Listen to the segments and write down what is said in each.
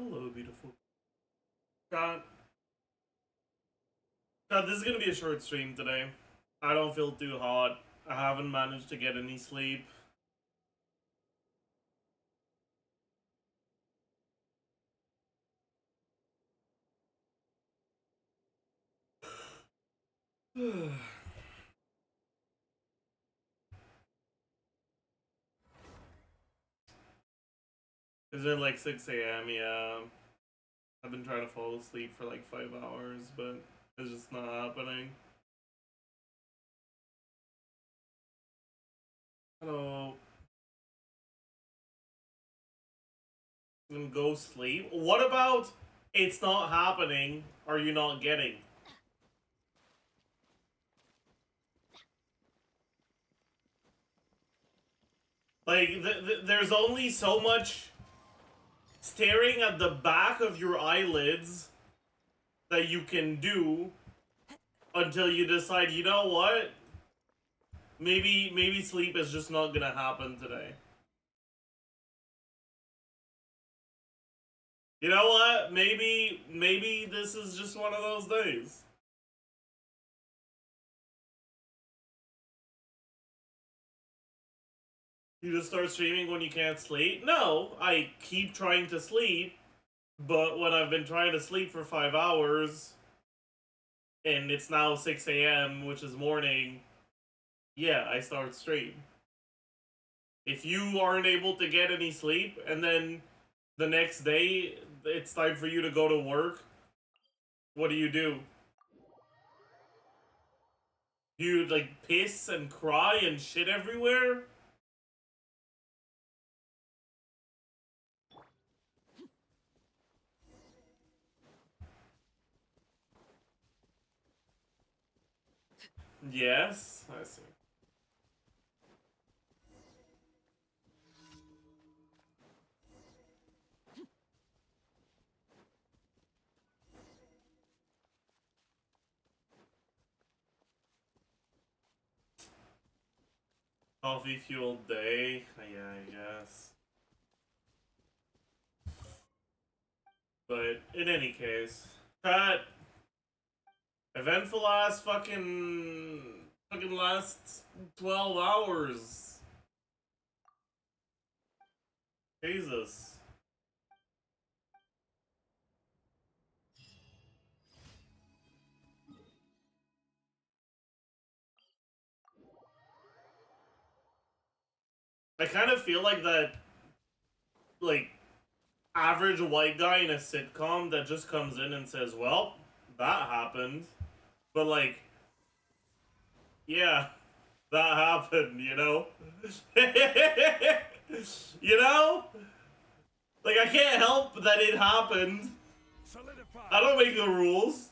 Hello, beautiful. God. God, this is gonna be a short stream today. I don't feel too hot. I haven't managed to get any sleep. Is it like 6 a.m.? Yeah. I've been trying to fall asleep for like 5 hours, but it's just not happening. Hello. Then go sleep? What about it's not happening? Are you not getting? Like, there's only so much staring at the back of your eyelids that you can do until you decide, you know what? Maybe sleep is just not gonna happen today. You know what? Maybe this is just one of those days. You just start streaming when you can't sleep? No, I keep trying to sleep, but when I've been trying to sleep for 5 hours, and it's now 6 a.m., which is morning, yeah, I start stream. If you aren't able to get any sleep, and then the next day it's time for you to go to work, what do? You like piss and cry and shit everywhere? Yes, I see. Coffee fueled day? Yeah, I guess. But in any case, that eventful ass fucking last 12 hours. Jesus. I kind of feel like that, like, average white guy in a sitcom that just comes in and says, well, that happened. But, like, yeah, that happened, you know? You know? Like, I can't help that it happened. I don't make the rules.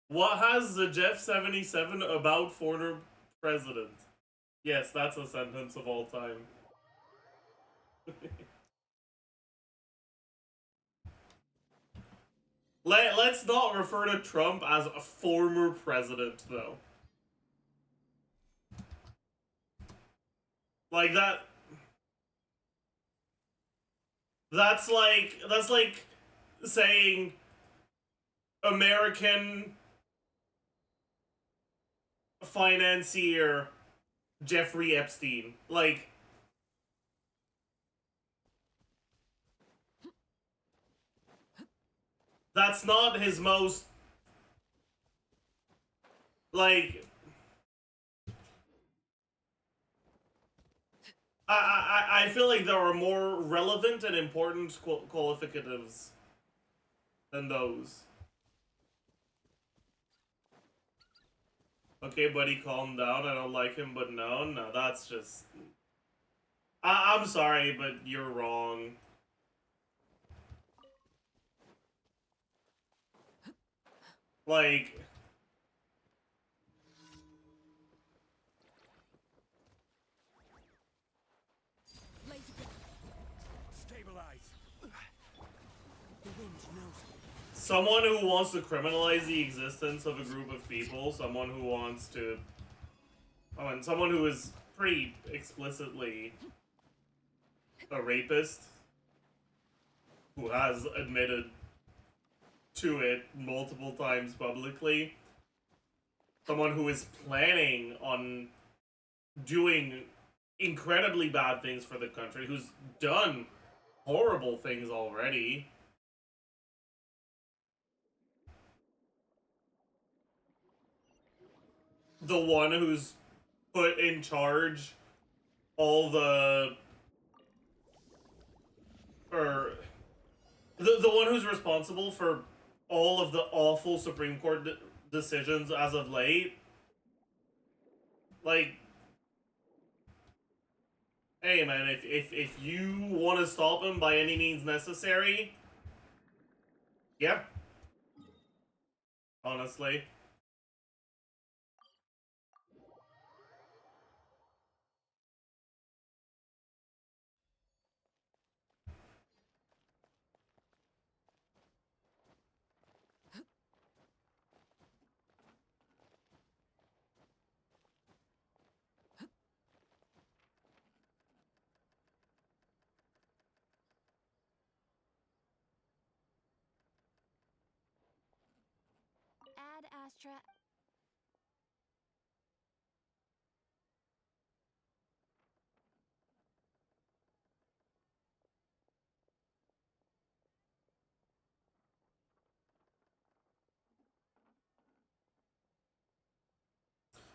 What has Zajef77 about former president? Yes, that's a sentence of all time. Let's not refer to Trump as a former president, though. Like that. That's like saying American financier Jeffrey Epstein. Like, that's not his most, like, I feel like there are more relevant and important qualificatives than those. Okay, buddy, calm down. I don't like him, but no, that's just. I'm sorry, but you're wrong. Like. someone who wants to criminalize the existence of a group of people, someone who wants to, someone who is pretty explicitly a rapist, who has admitted to it multiple times publicly, someone who is planning on doing incredibly bad things for the country, who's done horrible things already. The one who's put in charge all the... or... the one who's responsible for all of the awful Supreme Court decisions as of late. Like, hey man, if you want to stop him by any means necessary, yeah. Honestly. Ad Astra.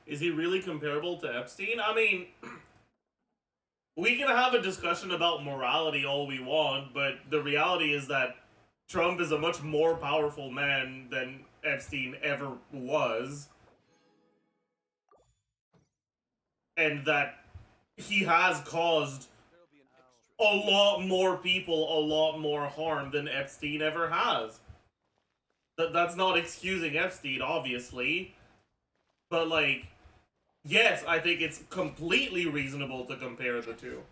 Is he really comparable to Epstein? I mean, we can have a discussion about morality all we want, but the reality is that Trump is a much more powerful man than Epstein ever was. And that he has caused a lot more people a lot more harm than Epstein ever has. That's not excusing Epstein, obviously. But, like, yes, I think it's completely reasonable to compare the two.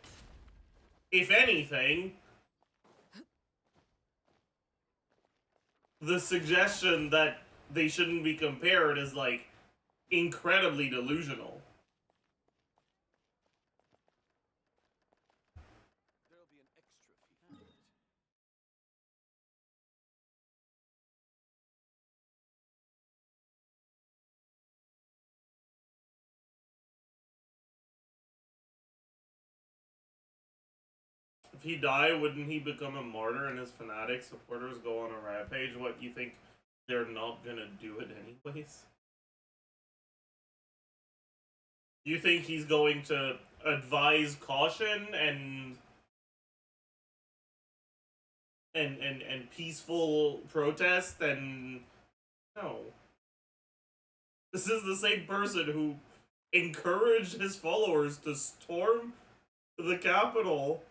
If anything, the suggestion that they shouldn't be compared is, like, incredibly delusional. If he died, wouldn't he become a martyr and his fanatic supporters go on a rampage? What, you think they're not gonna do it anyways? You think he's going to advise caution and peaceful protest? And no. This is the same person who encouraged his followers to storm the Capitol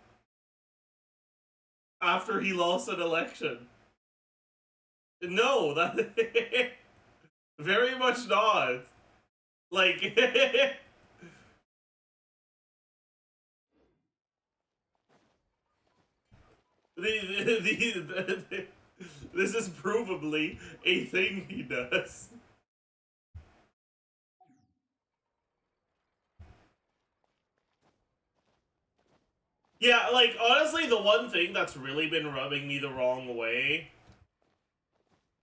after he lost an election. No, that very much not. Like this is provably a thing he does. Yeah, like, honestly, the one thing that's really been rubbing me the wrong way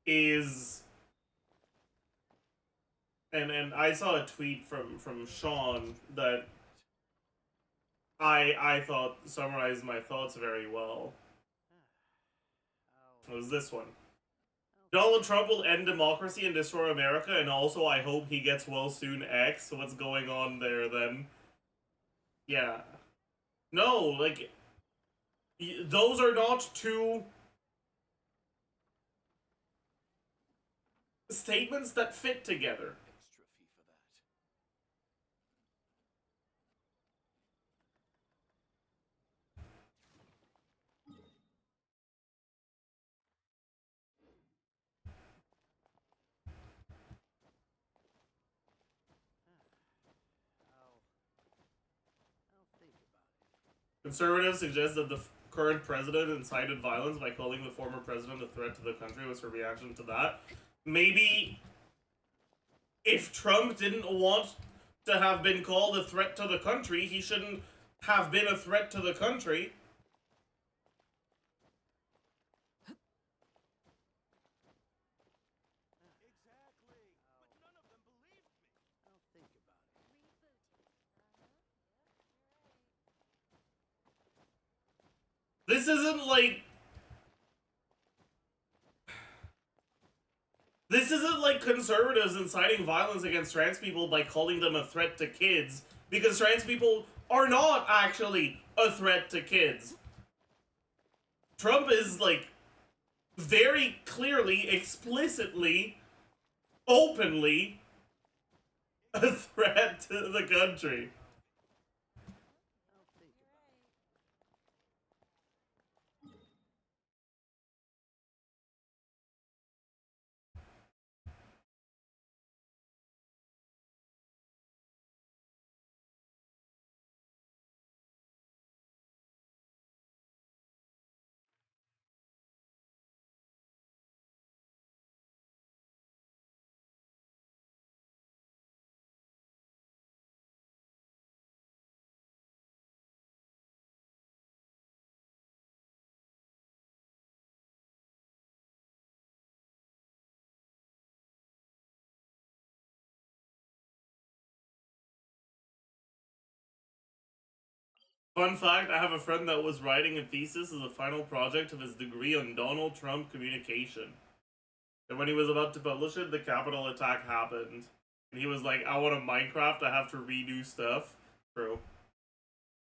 is... and I saw a tweet from Sean that I thought summarized my thoughts very well. It was this one. Donald Trump will end democracy and destroy America, and also I hope he gets well soon X. What's going on there then? Yeah. No, like, those are not two statements that fit together. Conservatives suggest that the current president incited violence by calling the former president a threat to the country was her reaction to that. Maybe if Trump didn't want to have been called a threat to the country, he shouldn't have been a threat to the country. This isn't like... This isn't like conservatives inciting violence against trans people by calling them a threat to kids, because trans people are not actually a threat to kids. Trump is, like, very clearly, explicitly, openly a threat to the country. Fun fact, I have a friend that was writing a thesis as a final project of his degree on Donald Trump communication. And when he was about to publish it, the Capitol attack happened. And he was like, I want a Minecraft, I have to redo stuff. Bro.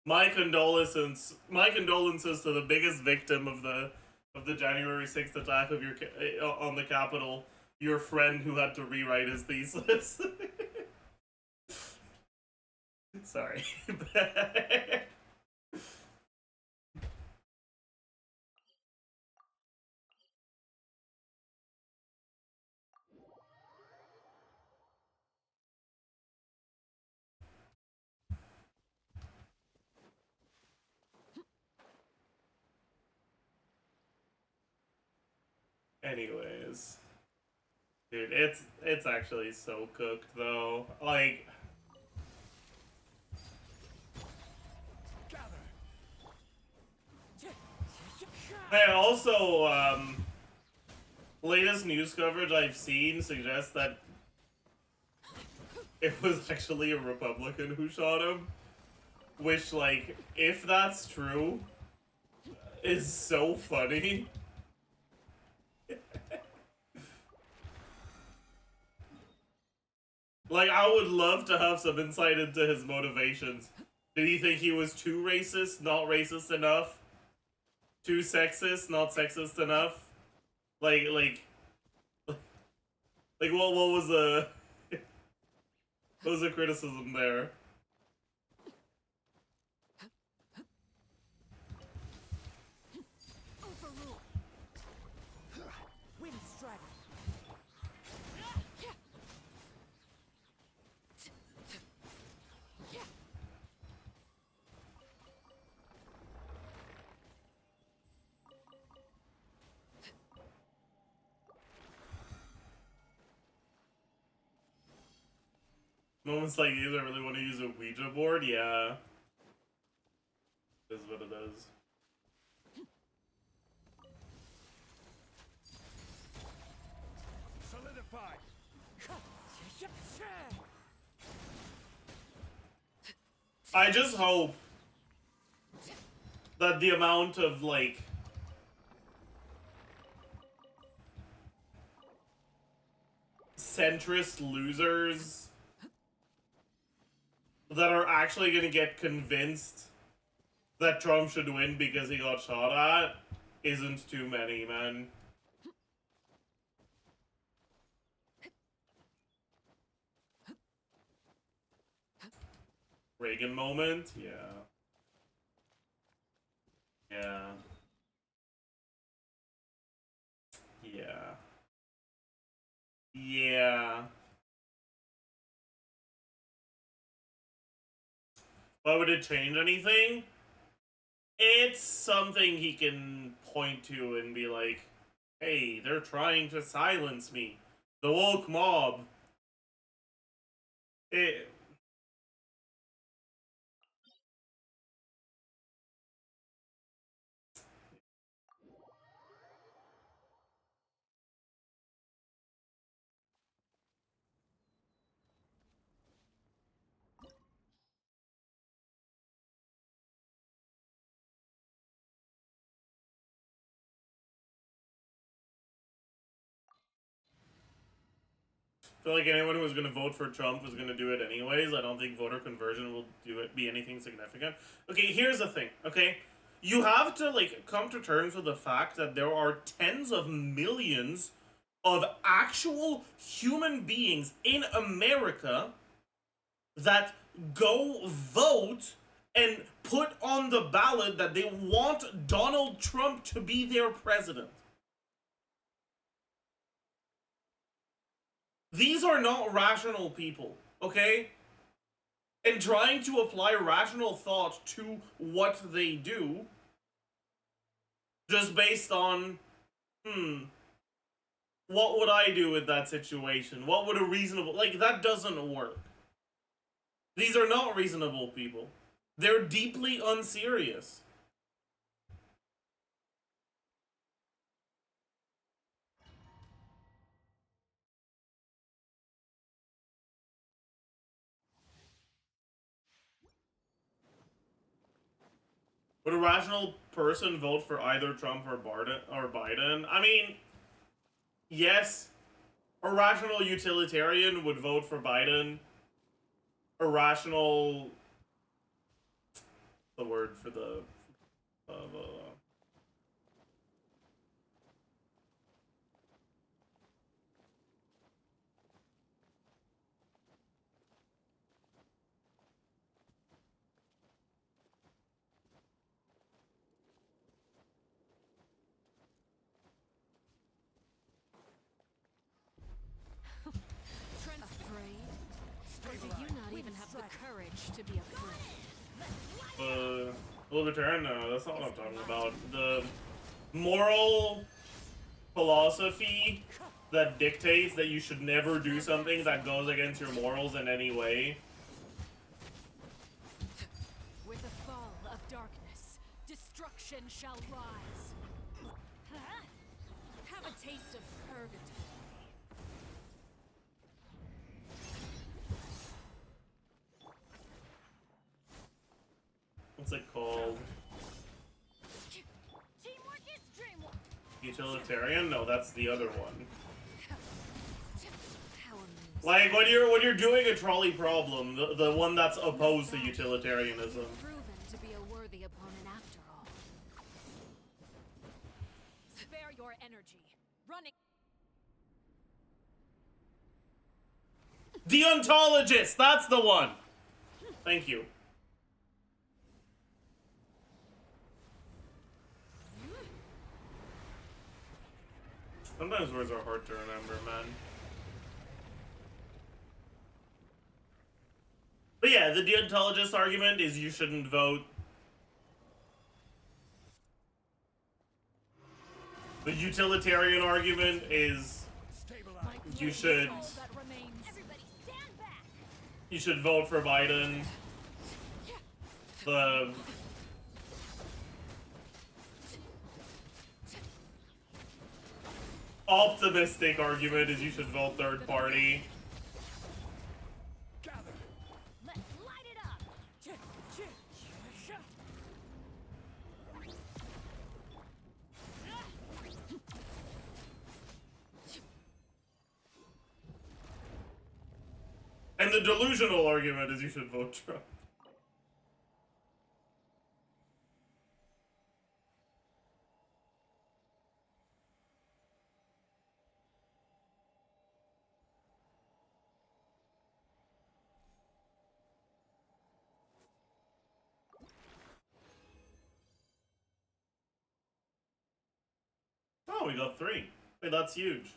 My condolences to the biggest victim of the January 6th attack of your on the Capitol, your friend who had to rewrite his thesis. Sorry. Anyways, dude, it's actually so cooked though. Like, hey, also, latest news coverage I've seen suggests that it was actually a Republican who shot him, which, like, if that's true, is so funny. Like, I would love to have some insight into his motivations. Did he think he was too racist, not racist enough? Too sexist, not sexist enough? Like, what was the... what was the criticism there? Moments like these, I really want to use a Ouija board. Yeah, is what it is. Solidified. I just hope that the amount of, like, centrist losers that are actually gonna get convinced that Trump should win because he got shot at isn't too many, man. Reagan moment? Yeah. Yeah. Yeah. Yeah. Why would it change anything? It's something he can point to and be like, hey, they're trying to silence me. The woke mob. It, I feel like anyone who was going to vote for Trump was going to do it anyways. I don't think voter conversion will be anything significant. Okay, here's the thing. Okay, you have to like come to terms with the fact that there are tens of millions of actual human beings in America that go vote and put on the ballot that they want Donald Trump to be their president. These are not rational people, okay? And trying to apply rational thought to what they do just based on, what would I do with that situation? What would a reasonable, like, that doesn't work. These are not reasonable people. They're deeply unserious. Would a rational person vote for either Trump or Biden? I mean, yes. A rational utilitarian would vote for Biden. A rational, the word for the Afraid? Or do you not even have the courage to be afraid? libertarian? No, that's not what I'm talking about. The moral philosophy that dictates that you should never do something that goes against your morals in any way. With the fall of darkness, destruction shall rise. Have a taste of purgatory. What's it called? Teamwork is dreamwork. Utilitarian? No, that's the other one. How amusing. Like when you're doing a trolley problem, the one that's opposed to utilitarianism. Proven to be a worthy opponent after all. Spare your energy. Running. The ontologist, that's the one. Thank you. Sometimes words are hard to remember, man. But yeah, the deontologist argument is you shouldn't vote. The utilitarian argument is you should vote for Biden. The optimistic argument is you should vote third party. Let's light it up. And the delusional argument is you should vote Trump. Oh, we got 3. Wait, that's huge.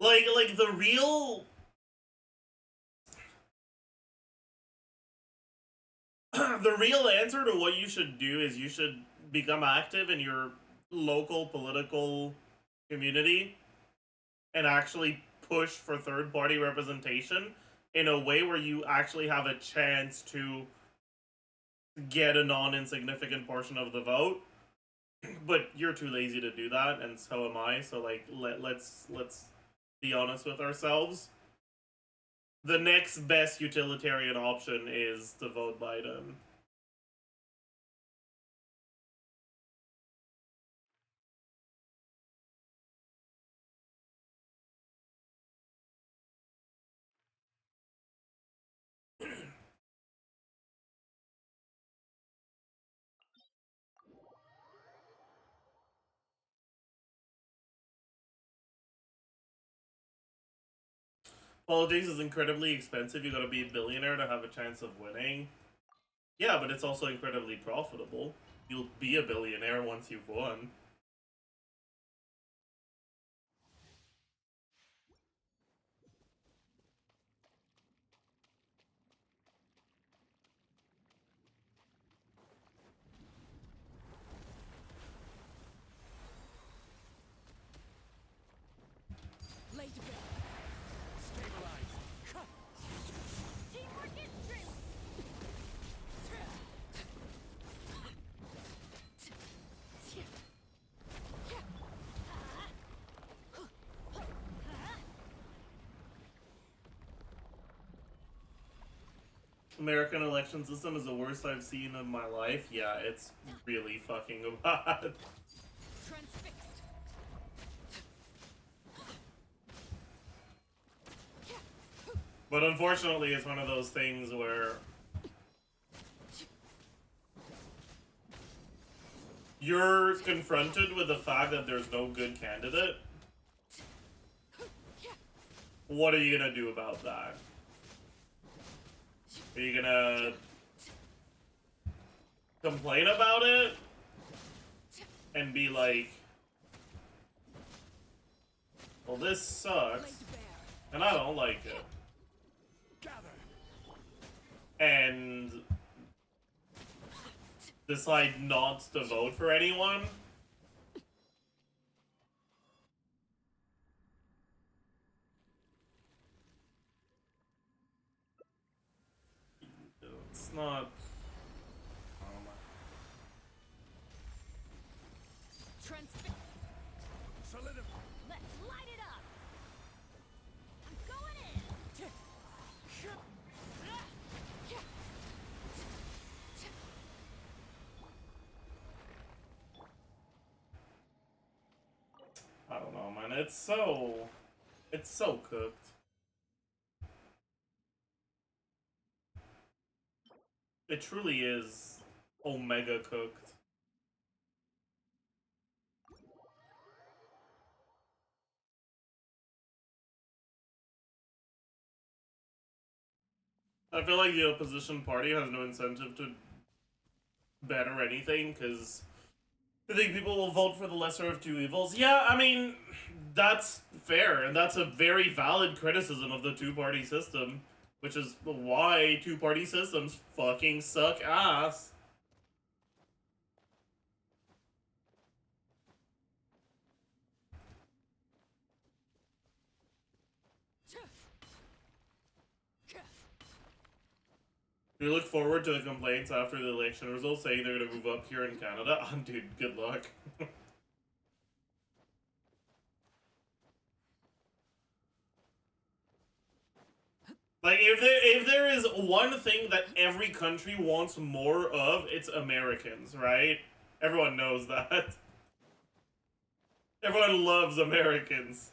Like the real the real answer to what you should do is you should become active in your local political community and actually push for third party representation in a way where you actually have a chance to get a non insignificant portion of the vote. But you're too lazy to do that, and so am I. So like, let's be honest with ourselves. The next best utilitarian option is to vote Biden. Politics is incredibly expensive. You gotta be a billionaire to have a chance of winning. Yeah, but it's also incredibly profitable. You'll be a billionaire once you've won. Laid bare. Stabilize. Teamwork is strength. American election system is the worst I've seen in my life. Yeah, it's really fucking bad. Transfixed. But unfortunately, it's one of those things where you're confronted with the fact that there's no good candidate. What are you gonna do about that? Are you gonna complain about it and be like, well, this sucks and I don't like it, and decide not to vote for anyone? It's not. Transfixed. Solidify. Let's light it up. I'm going in. I don't know, man. It's so cooked. It truly is omega cooked. I feel like the opposition party has no incentive to better anything because I think people will vote for the lesser of two evils. Yeah, I mean, that's fair, and that's a very valid criticism of the two-party system, which is why two-party systems fucking suck ass. We look forward to the complaints after the election results saying they're gonna move up here in Canada. Oh, dude, good luck. Like, if there is one thing that every country wants more of, it's Americans, right? Everyone knows that. Everyone loves Americans.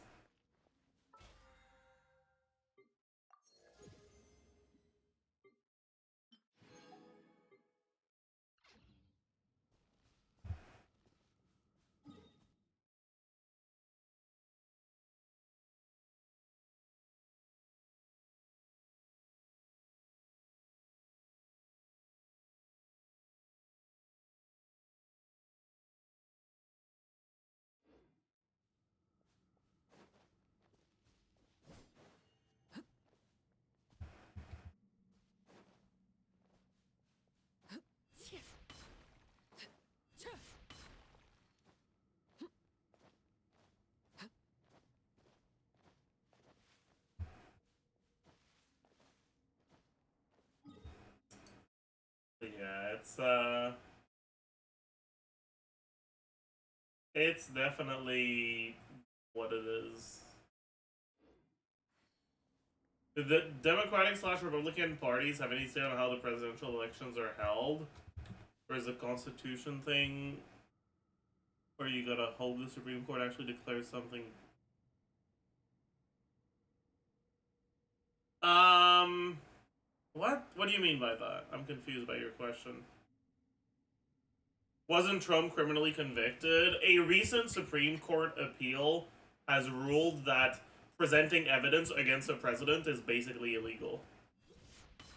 it's definitely what it is. Did the Democratic / Republican parties have any say on how the presidential elections are held? Or is the Constitution thing where you gotta hold the Supreme Court actually declare something? What? What do you mean by that? I'm confused by your question. Wasn't Trump criminally convicted? A recent Supreme Court appeal has ruled that presenting evidence against a president is basically illegal.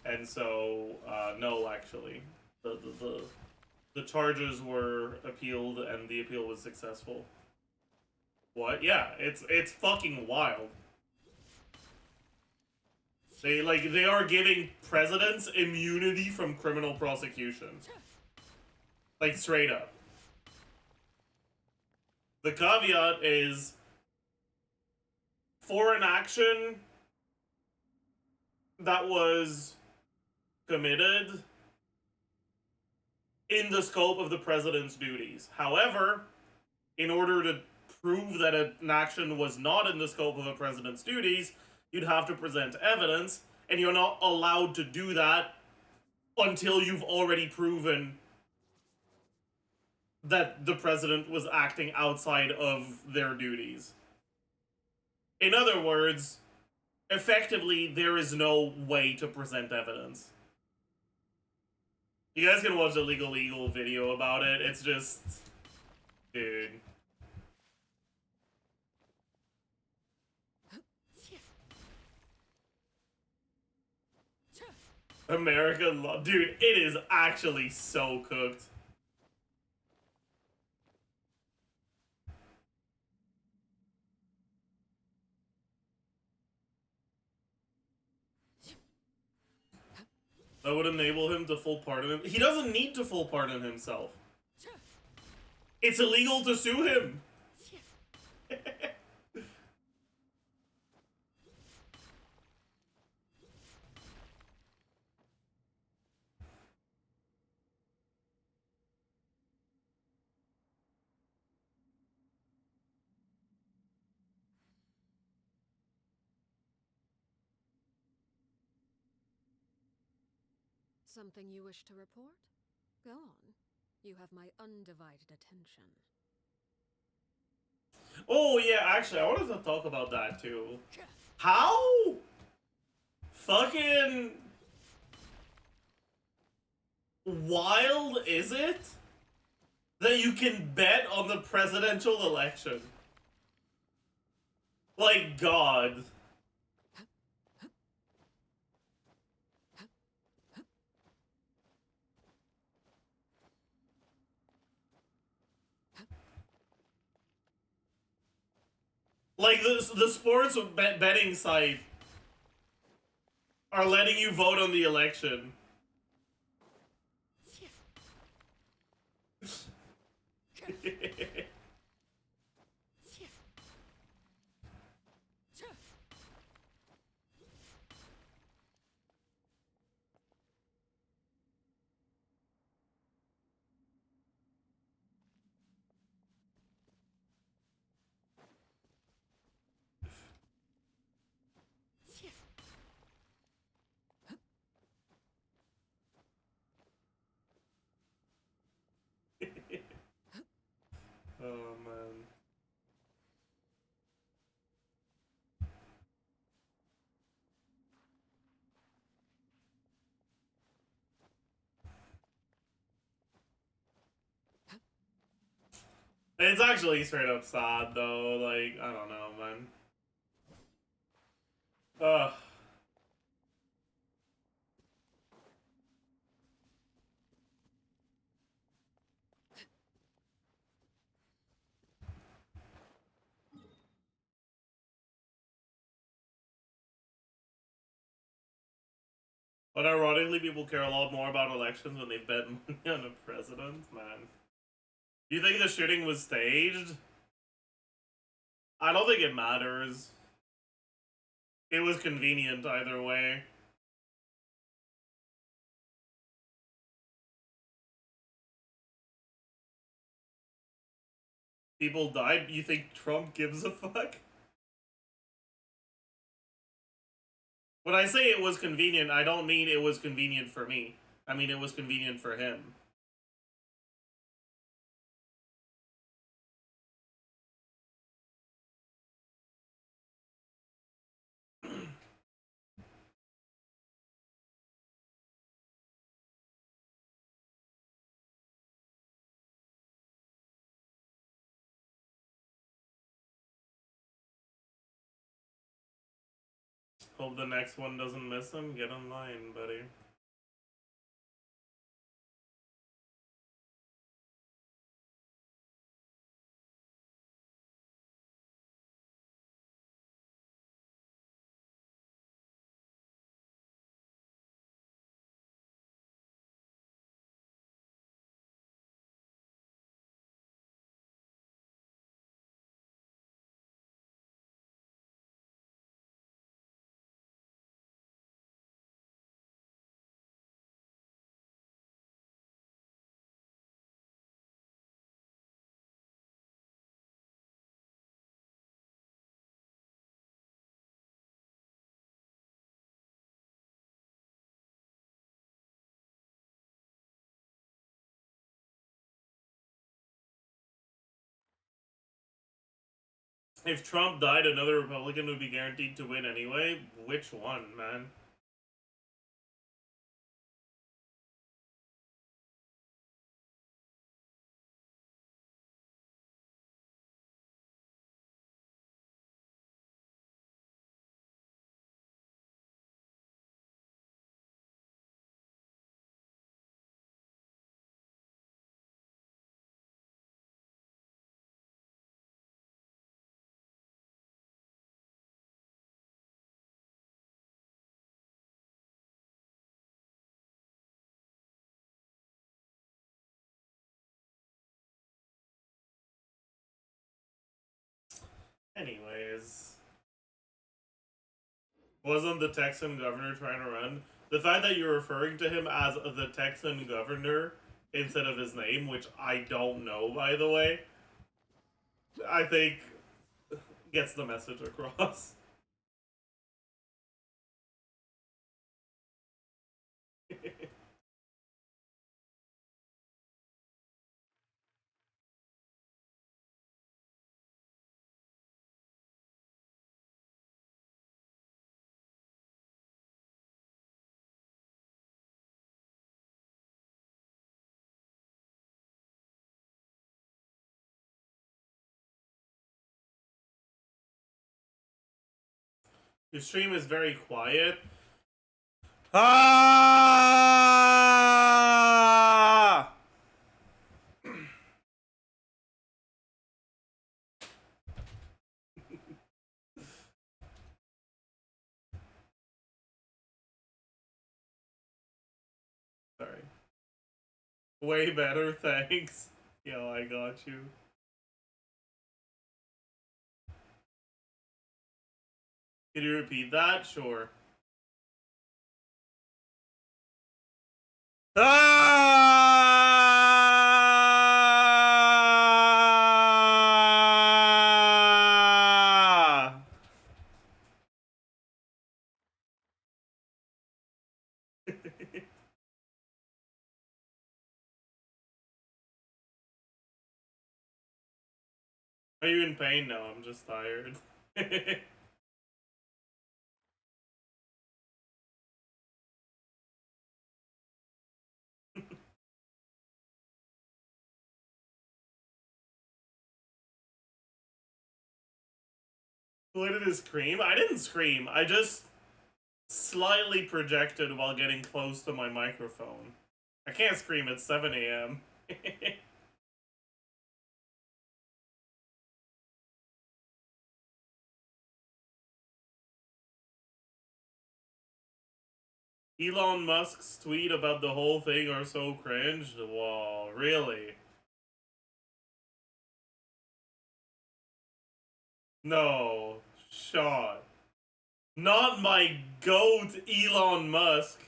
And so, no, actually. The charges were appealed and the appeal was successful. What? Yeah, it's fucking wild. They are giving presidents immunity from criminal prosecution. Like, straight up. The caveat is, for an action that was committed in the scope of the president's duties. However, in order to prove that an action was not in the scope of a president's duties, you'd have to present evidence, and you're not allowed to do that until you've already proven that the president was acting outside of their duties. In other words, effectively, there is no way to present evidence. You guys can watch the Legal Eagle video about it. It's just... dude. American law. Dude, it is actually so cooked. That would enable him to full pardon him. He doesn't need to full pardon himself. It's illegal to sue him. Something you wish to report? Go on. You have my undivided attention. Oh, yeah, actually, I wanted to talk about that, too. How fucking wild is it that you can bet on the presidential election? Like, God. Like, the sports betting site are letting you vote on the election. Oh, man. It's actually straight up sad, though. Like, I don't know, man. Ugh. But ironically, people care a lot more about elections when they bet money on a president, man. Do you think the shooting was staged? I don't think it matters. It was convenient either way. People died. You think Trump gives a fuck? When I say it was convenient, I don't mean it was convenient for me. I mean it was convenient for him. Hope the next one doesn't miss him. Get online, buddy. If Trump died, another Republican would be guaranteed to win anyway. Which one, man? Anyways. Wasn't the Texan governor trying to run? The fact that you're referring to him as the Texan governor instead of his name, which I don't know, by the way, I think gets the message across. Your stream is very quiet. Ah! Sorry. Way better, thanks. Yo, I got you. Can you repeat that? Sure. Ah! Are you in pain? No, I'm just tired. Who did his scream? I didn't scream. I just slightly projected while getting close to my microphone. I can't scream at 7 a.m. Elon Musk's tweet about the whole thing are so cringe. Whoa, really? No. Shot. Not my goat, Elon Musk.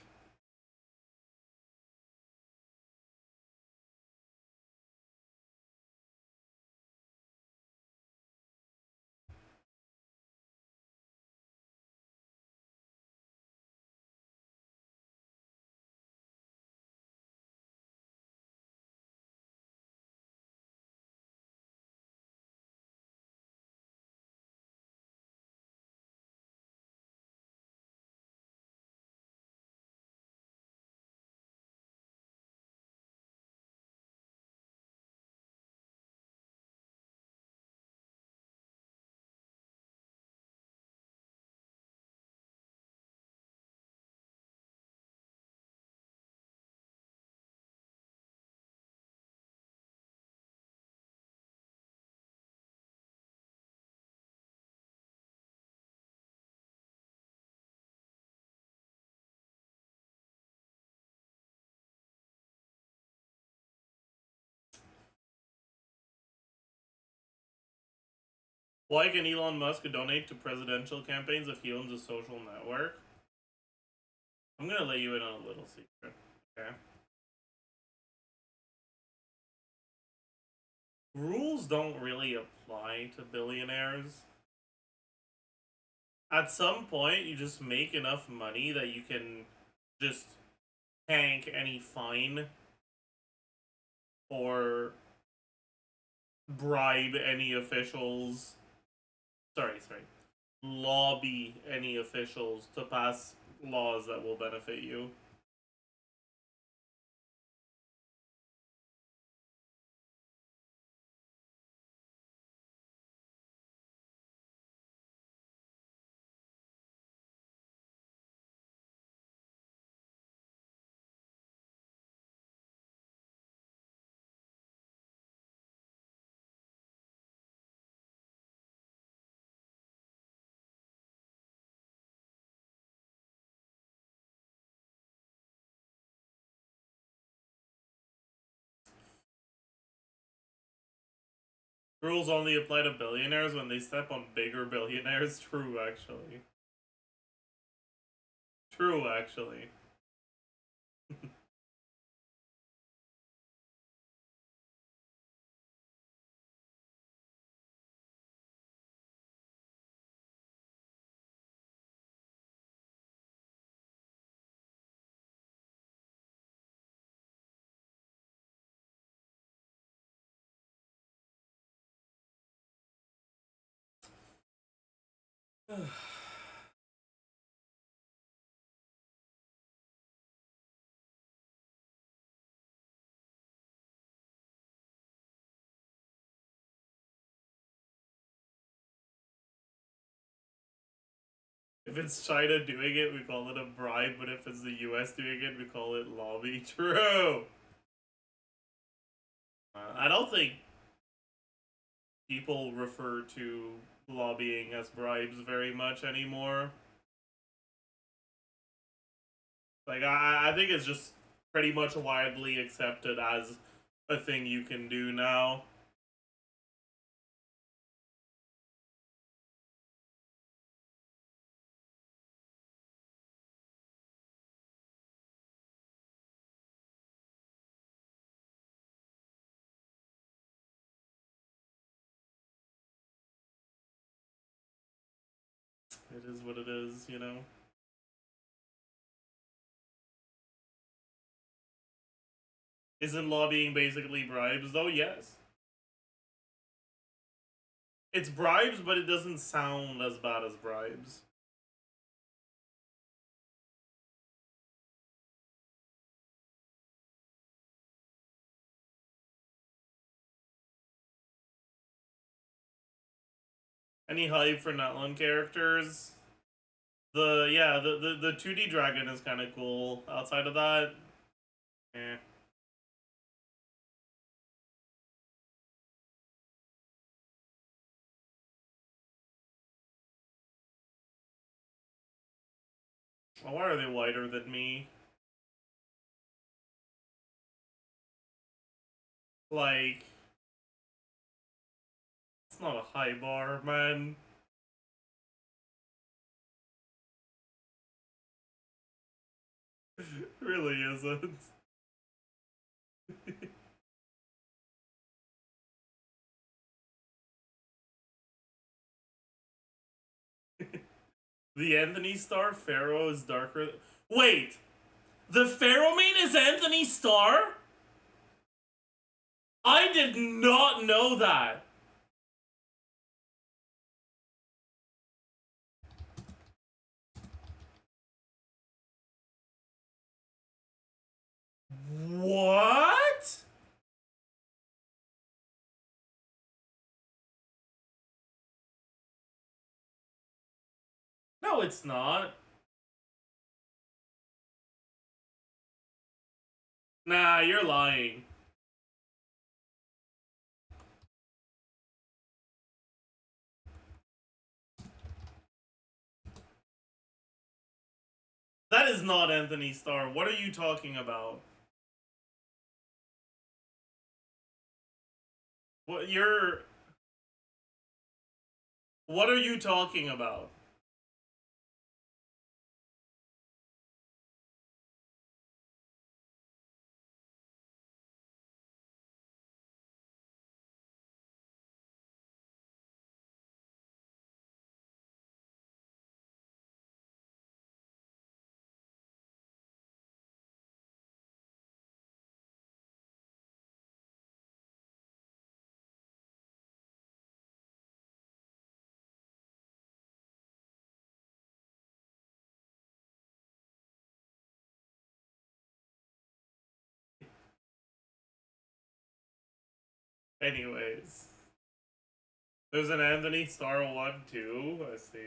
Why can Elon Musk donate to presidential campaigns if he owns a social network? I'm gonna let you in on a little secret. Okay. Rules don't really apply to billionaires. At some point, you just make enough money that you can just tank any fine or bribe any officials. Sorry. Lobby any officials to pass laws that will benefit you. Rules only apply to billionaires when they step on bigger billionaires. True, actually. True, actually. If it's China doing it, we call it a bribe, but if it's the US doing it, we call it lobby. True! I don't think people refer to lobbying as bribes very much anymore. Like, I think it's just pretty much widely accepted as a thing you can do now. It is what it is, you know? Isn't lobbying basically bribes, though? Yes. It's bribes, but it doesn't sound as bad as bribes. Any hype for Nutland characters? The 2D dragon is kind of cool. Outside of that, eh. Why are they whiter than me? Like, it's not a high bar, man. Really isn't. The Anthony Starr Pharaoh is darker. Wait! The Pharaoh main is Anthony Starr? I did not know that! What? No, it's not. Nah, you're lying. That is not Anthony Starr. What are you talking about? What you're What are you talking about? Anyways. There's an Anthony Star one too. I see.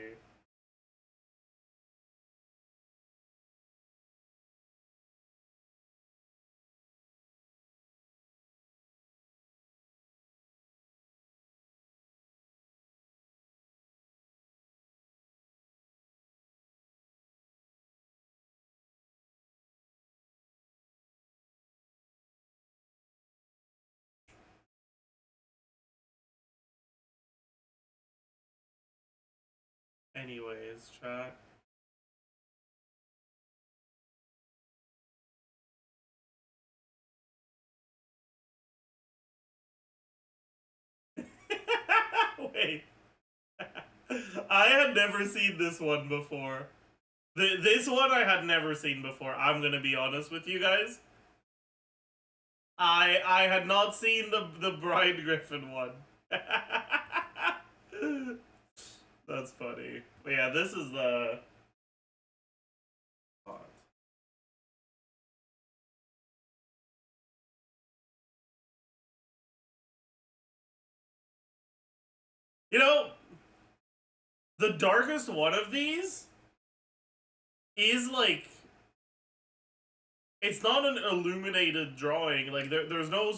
Anyways, chat. Wait. I had never seen this one before. This one I had never seen before. I'm gonna be honest with you guys. I had not seen the Brian Griffin one. That's funny. But yeah, this is the. You know, the darkest one of these is like, it's not an illuminated drawing. Like there's no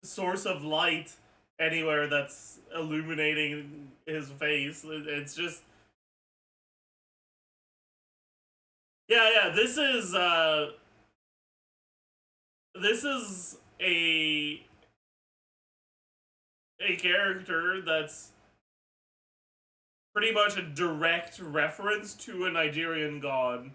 source of light anywhere that's illuminating his face. It's just, yeah. This is a character that's pretty much a direct reference to a Nigerian god.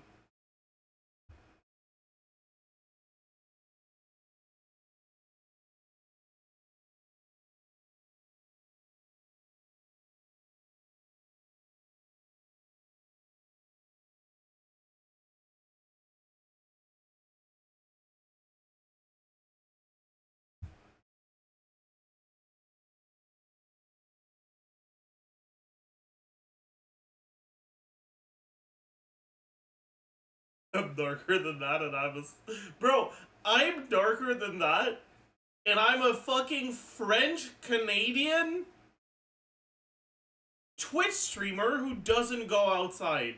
I'm darker than that, and bro, I'm darker than that, and I'm a fucking French Canadian Twitch streamer who doesn't go outside.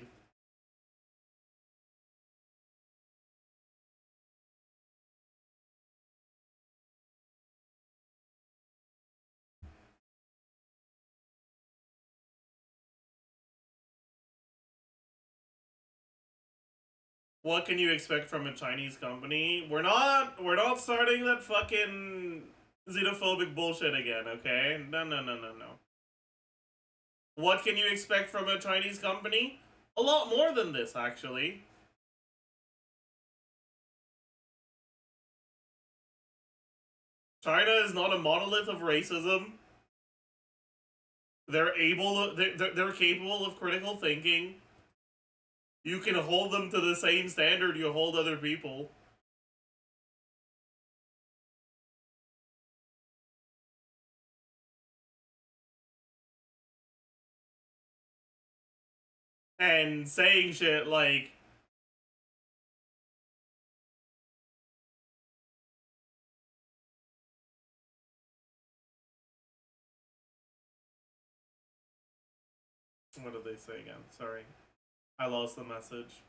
What can you expect from a Chinese company? We're not starting that fucking xenophobic bullshit again, okay? No. What can you expect from a Chinese company? A lot more than this, actually. China is not a monolith of racism. They're capable of critical thinking. You can hold them to the same standard you hold other people. And saying shit like, what did they say again? Sorry. I lost the message.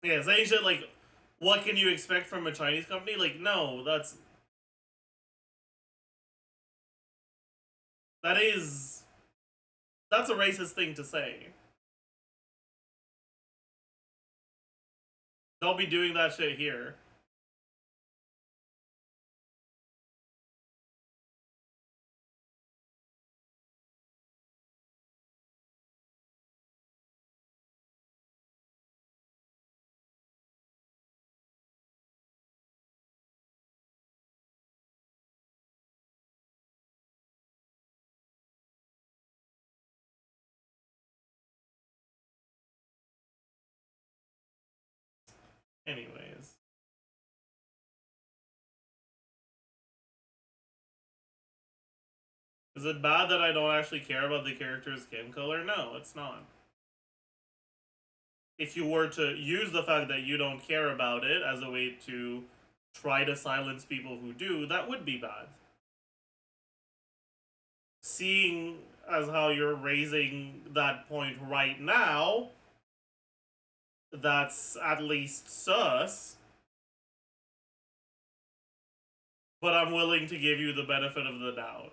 Yeah, saying shit like, what can you expect from a Chinese company? Like, no, that's a racist thing to say. They'll be doing that shit here. Anyways. Is it bad that I don't actually care about the character's skin color? No, it's not. If you were to use the fact that you don't care about it as a way to try to silence people who do, that would be bad. Seeing as how you're raising that point right now, that's at least sus. But I'm willing to give you the benefit of the doubt.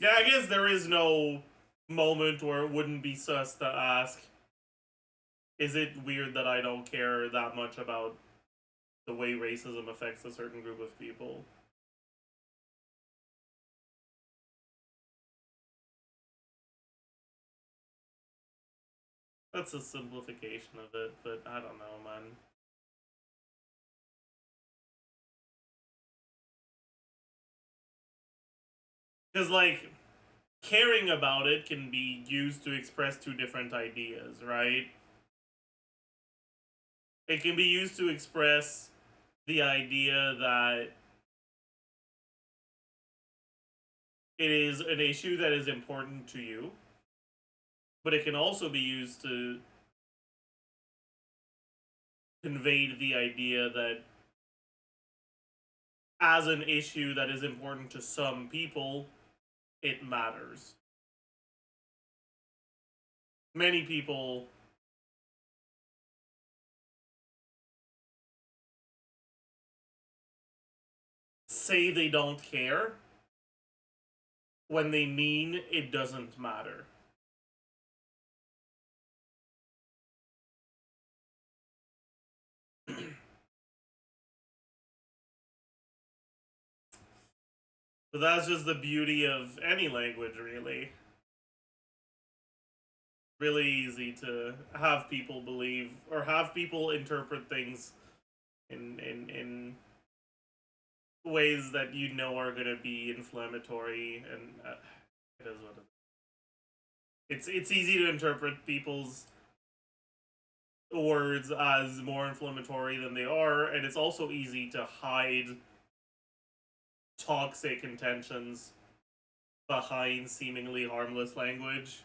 Yeah, I guess there is no moment where it wouldn't be sus to ask, is it weird that I don't care that much about the way racism affects a certain group of people? That's a simplification of it, but I don't know, man. Because, like, caring about it can be used to express two different ideas, right? It can be used to express the idea that it is an issue that is important to you, but it can also be used to convey the idea that as an issue that is important to some people, it matters. Many people say they don't care when they mean it doesn't matter. But that's just the beauty of any language, really. Really easy to have people believe or have people interpret things in ways that you know are going to be inflammatory, and it is what it is. It's easy to interpret people's words as more inflammatory than they are, and it's also easy to hide toxic intentions behind seemingly harmless language.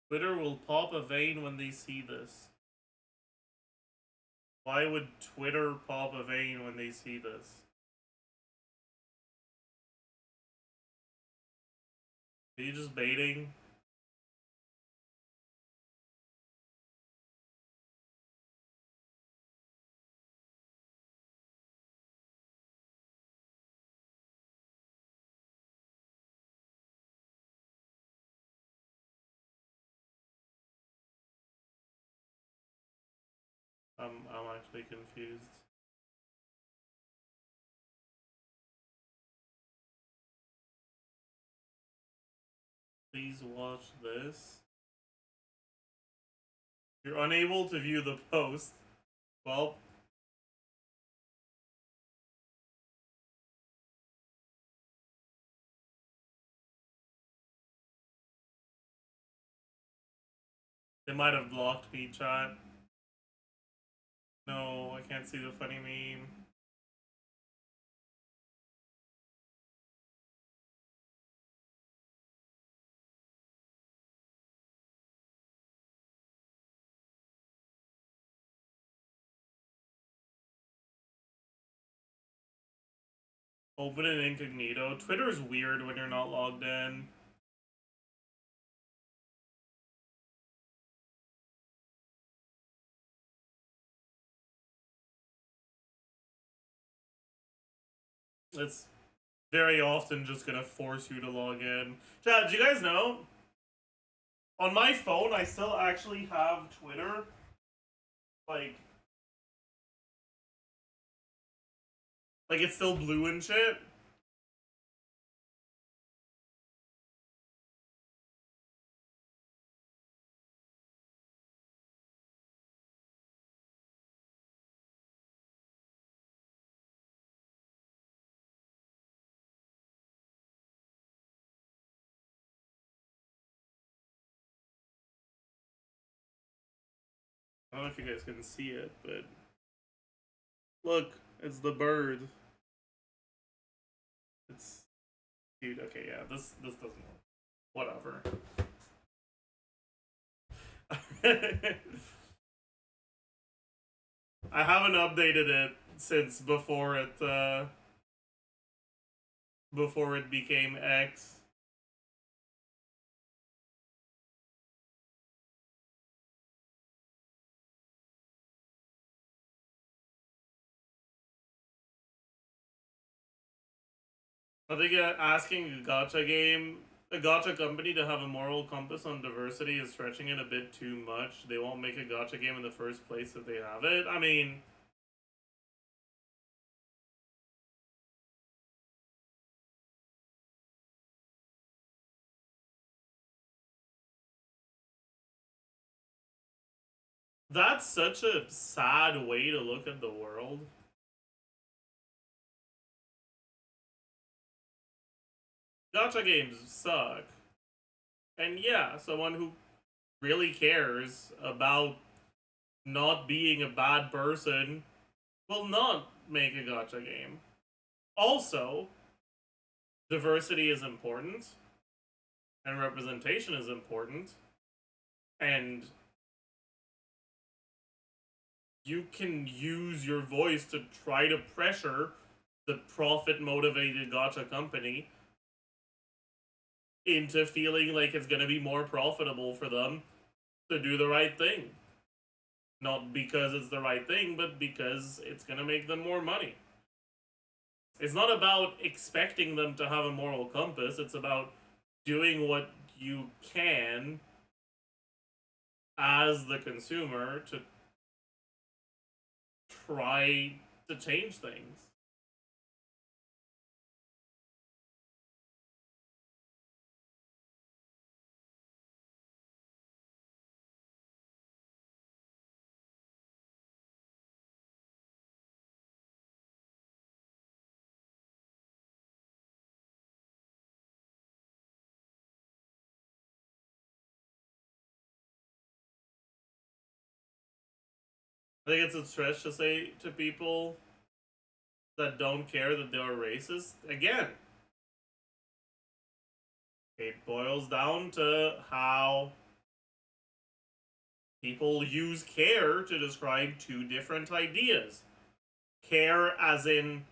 Twitter will pop a vein when they see this. Why would Twitter pop a vein when they see this? Are you just baiting? I'm actually confused. Please watch this. You're unable to view the post. Well, they might have blocked me, chat. No, I can't see the funny meme. Open in incognito. Twitter's weird when you're not logged in. It's very often just gonna force you to log in. Chat, do you guys know? On my phone, I still actually have Twitter. Like it's still blue and shit. I don't know if you guys can see it, but look, it's the bird. It's dude. Okay, yeah, this doesn't work. Whatever. I haven't updated it since before it became X. I think asking a gacha company to have a moral compass on diversity is stretching it a bit too much. They won't make a gacha game in the first place if they have it. I mean, that's such a sad way to look at the world. Gacha games suck. And yeah, someone who really cares about not being a bad person will not make a gacha game. Also, diversity is important, and representation is important, and you can use your voice to try to pressure the profit-motivated gacha company into feeling like it's going to be more profitable for them to do the right thing. Not because it's the right thing, but because it's going to make them more money. It's not about expecting them to have a moral compass, it's about doing what you can as the consumer to try to change things. I think it's a stretch to say to people that don't care that they're racist. Again, it boils down to how people use care to describe two different ideas. Care as in,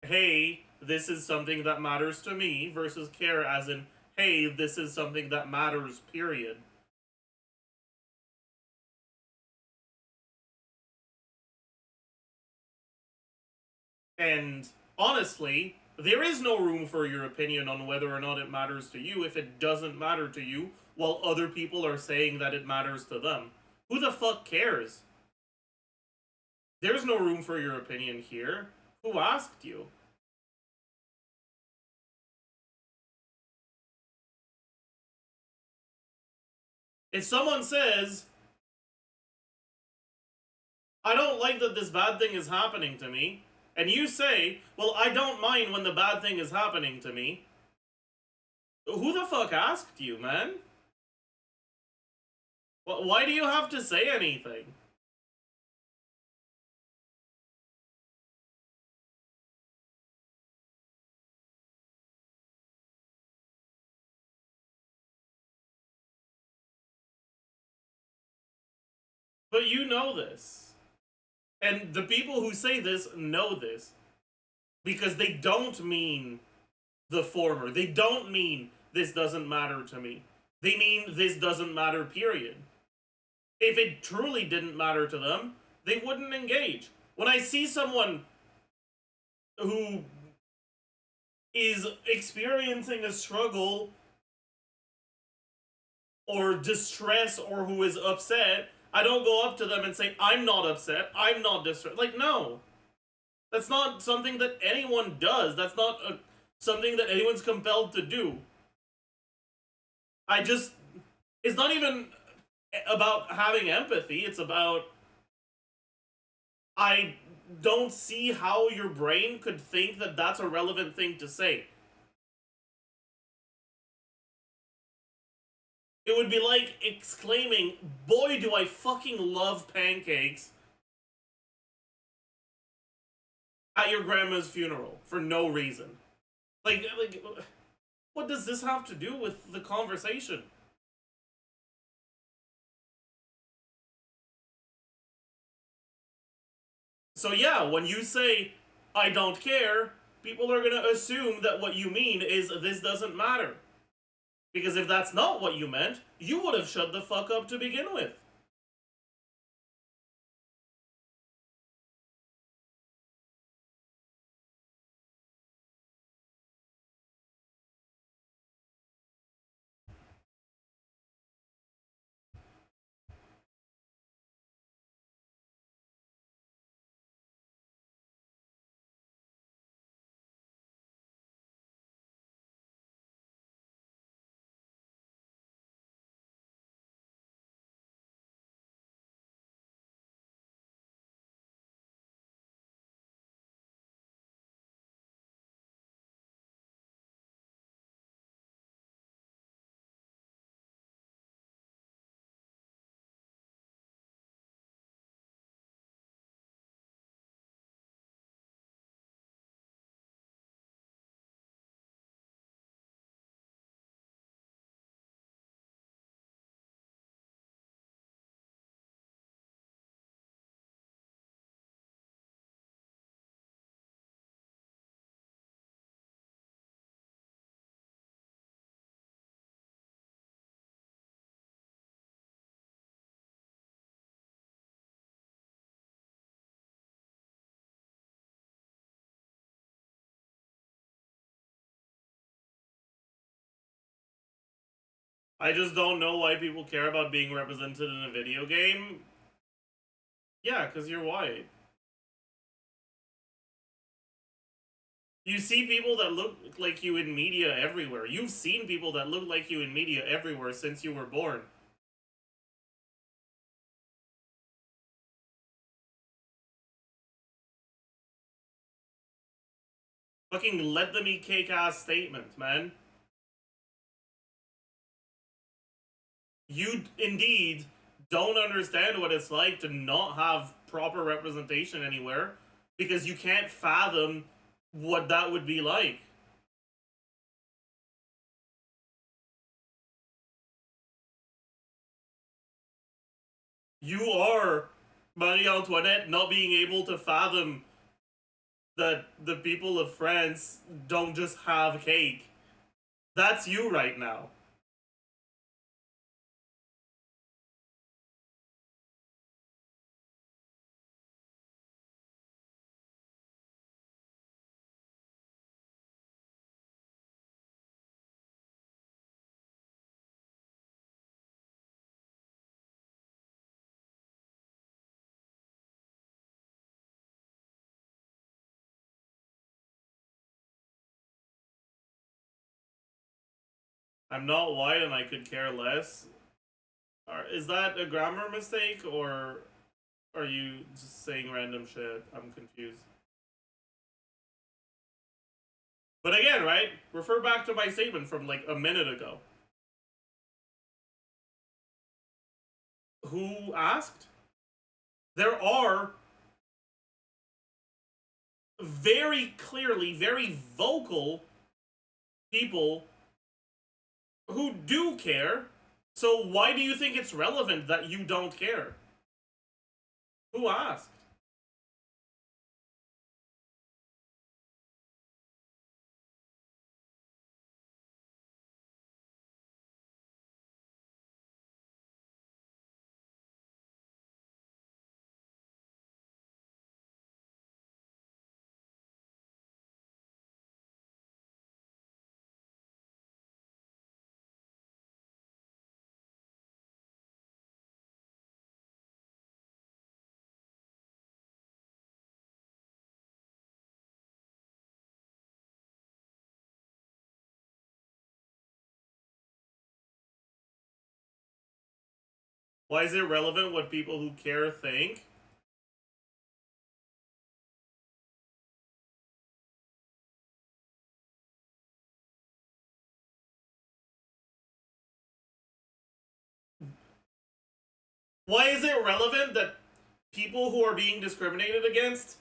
hey, this is something that matters to me, versus care as in, hey, this is something that matters, period. And honestly, there is no room for your opinion on whether or not it matters to you if it doesn't matter to you while other people are saying that it matters to them. Who the fuck cares? There's no room for your opinion here. Who asked you? If someone says, I don't like that this bad thing is happening to me, and you say, well, I don't mind when the bad thing is happening to me, who the fuck asked you, man? Why do you have to say anything? But you know this. And the people who say this know this. Because they don't mean the former. They don't mean this doesn't matter to me. They mean this doesn't matter, period. If it truly didn't matter to them, they wouldn't engage. When I see someone who is experiencing a struggle or distress or who is upset, I don't go up to them and say, I'm not upset, I'm not distressed. Like, no. That's not something that anyone does. That's not something that anyone's compelled to do. It's not even about having empathy. It's about, I don't see how your brain could think that that's a relevant thing to say. It would be like exclaiming, boy, do I fucking love pancakes at your grandma's funeral for no reason. Like, what does this have to do with the conversation? So yeah, when you say, I don't care, people are gonna assume that what you mean is this doesn't matter. Because if that's not what you meant, you would have shut the fuck up to begin with. I just don't know why people care about being represented in a video game. Yeah, because you're white. You see people that look like you in media everywhere. You've seen people that look like you in media everywhere since you were born. Fucking let them eat cake ass statement, man. You indeed don't understand what it's like to not have proper representation anywhere because you can't fathom what that would be like. You are Marie Antoinette not being able to fathom that the people of France don't just have cake. That's you right now. I'm not white and I could care less. Is that a grammar mistake or are you just saying random shit? I'm confused. But again, right? Refer back to my statement from like a minute ago. Who asked? There are very clearly, very vocal people who do care. So why do you think it's relevant that you don't care? Who asked? Why is it relevant what people who care think? Why is it relevant that people who are being discriminated against,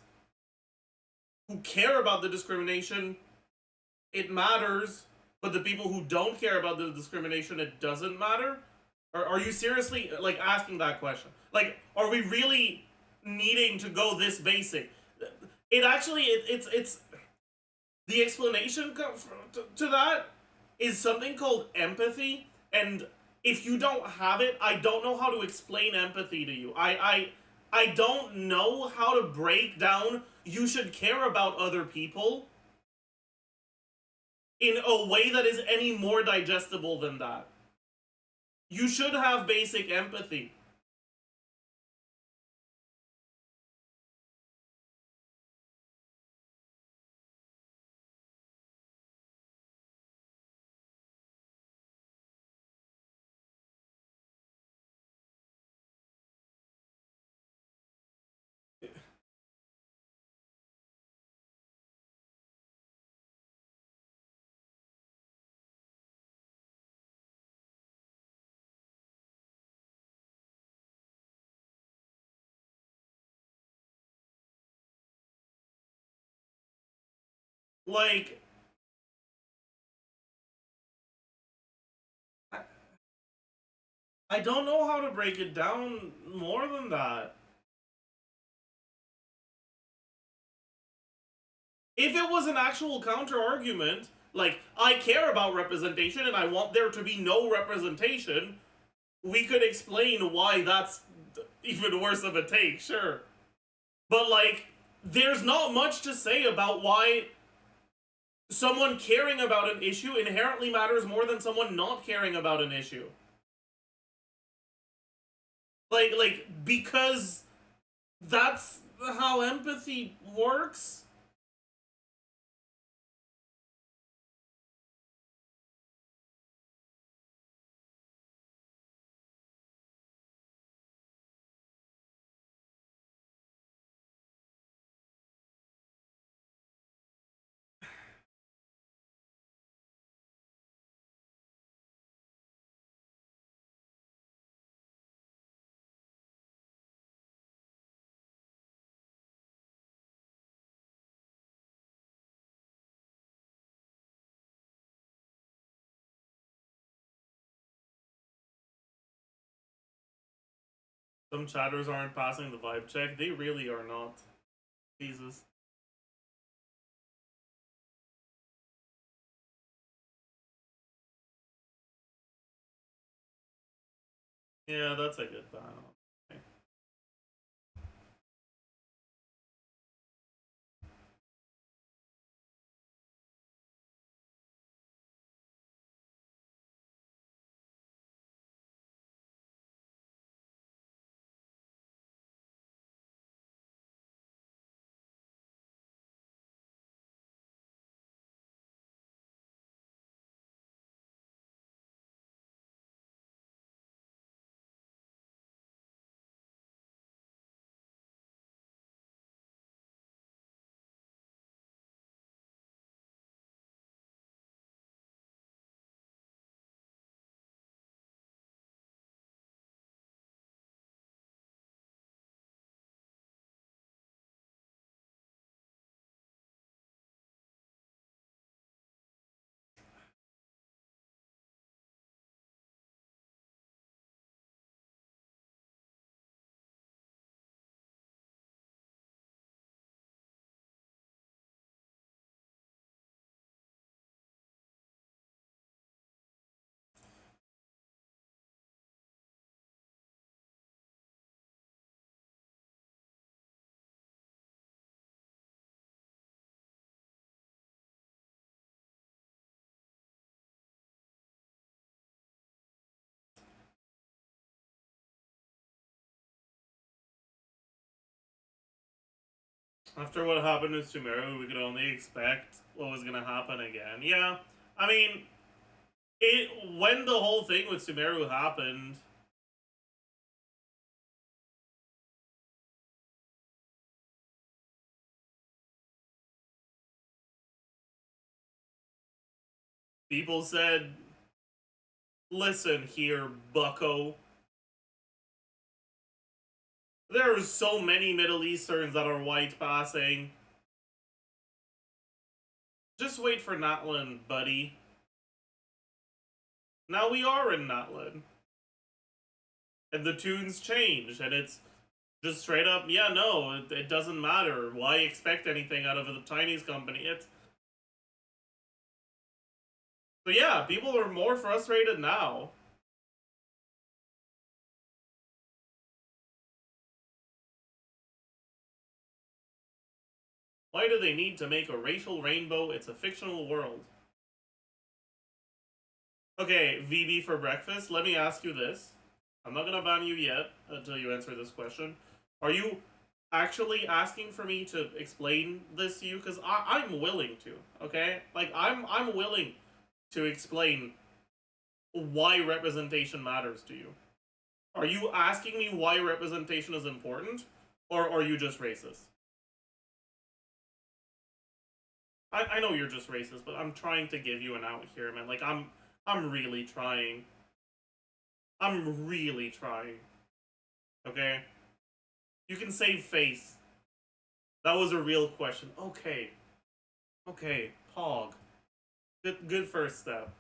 who care about the discrimination, it matters, but the people who don't care about the discrimination, it doesn't matter? Or are you seriously like asking that question? Like, are we really needing to go this basic? It actually, it's the explanation to that is something called empathy, and if you don't have it, I don't know how to explain empathy to you. I don't know how to break down you should care about other people in a way that is any more digestible than that. You should have basic empathy. Like, I don't know how to break it down more than that. If it was an actual counter argument, like, I care about representation and I want there to be no representation, we could explain why that's even worse of a take, sure. But, like, there's not much to say about why someone caring about an issue inherently matters more than someone not caring about an issue. Because that's how empathy works. Some chatters aren't passing the vibe check. They really are not. Jesus. Yeah, that's a good battle. Okay. After what happened with Sumeru, we could only expect what was gonna happen again. Yeah, I mean, when the whole thing with Sumeru happened, people said, "Listen here, Bucko. There are so many Middle Easterns that are white passing. Just wait for Natlan, buddy." Now we are in Natlan. And the tunes change, and it's just straight up, yeah, no, it doesn't matter. Why expect anything out of the Chinese company? It's so yeah, people are more frustrated now. Why do they need to make a racial rainbow? It's a fictional world. Okay, VB for breakfast, let me ask you this. I'm not gonna ban you yet until you answer this question. Are you actually asking for me to explain this to you? Because I'm willing to, okay? Like, I'm willing to explain why representation matters to you. Are you asking me why representation is important? Or are you just racist? I know you're just racist, but I'm trying to give you an out here, man. Like, I'm really trying. I'm really trying. Okay? You can save face. That was a real question. Okay. Okay, Pog. Good first step.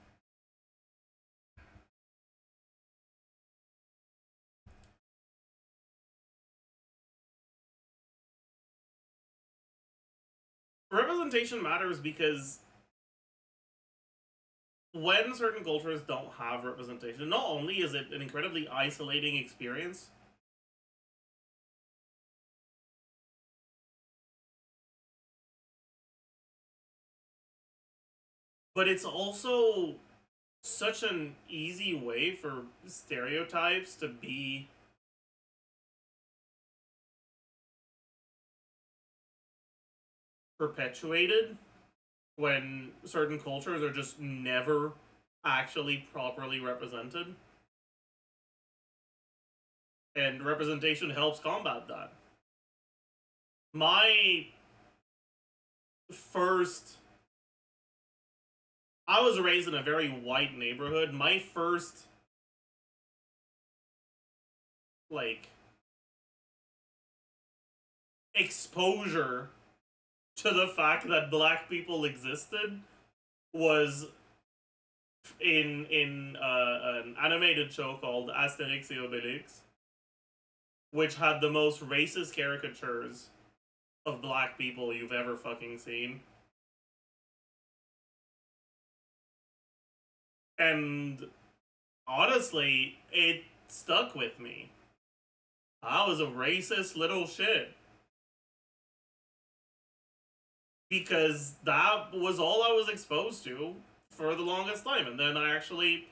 Representation matters because when certain cultures don't have representation, not only is it an incredibly isolating experience, but it's also such an easy way for stereotypes to be perpetuated when certain cultures are just never actually properly represented. And representation helps combat that. My first. I was raised in a very white neighborhood. My first, like, exposure to the fact that black people existed was in an animated show called Asterix et Obelix, which had the most racist caricatures of black people you've ever fucking seen. And honestly, it stuck with me. I was a racist little shit. Because that was all I was exposed to for the longest time. And then I actually,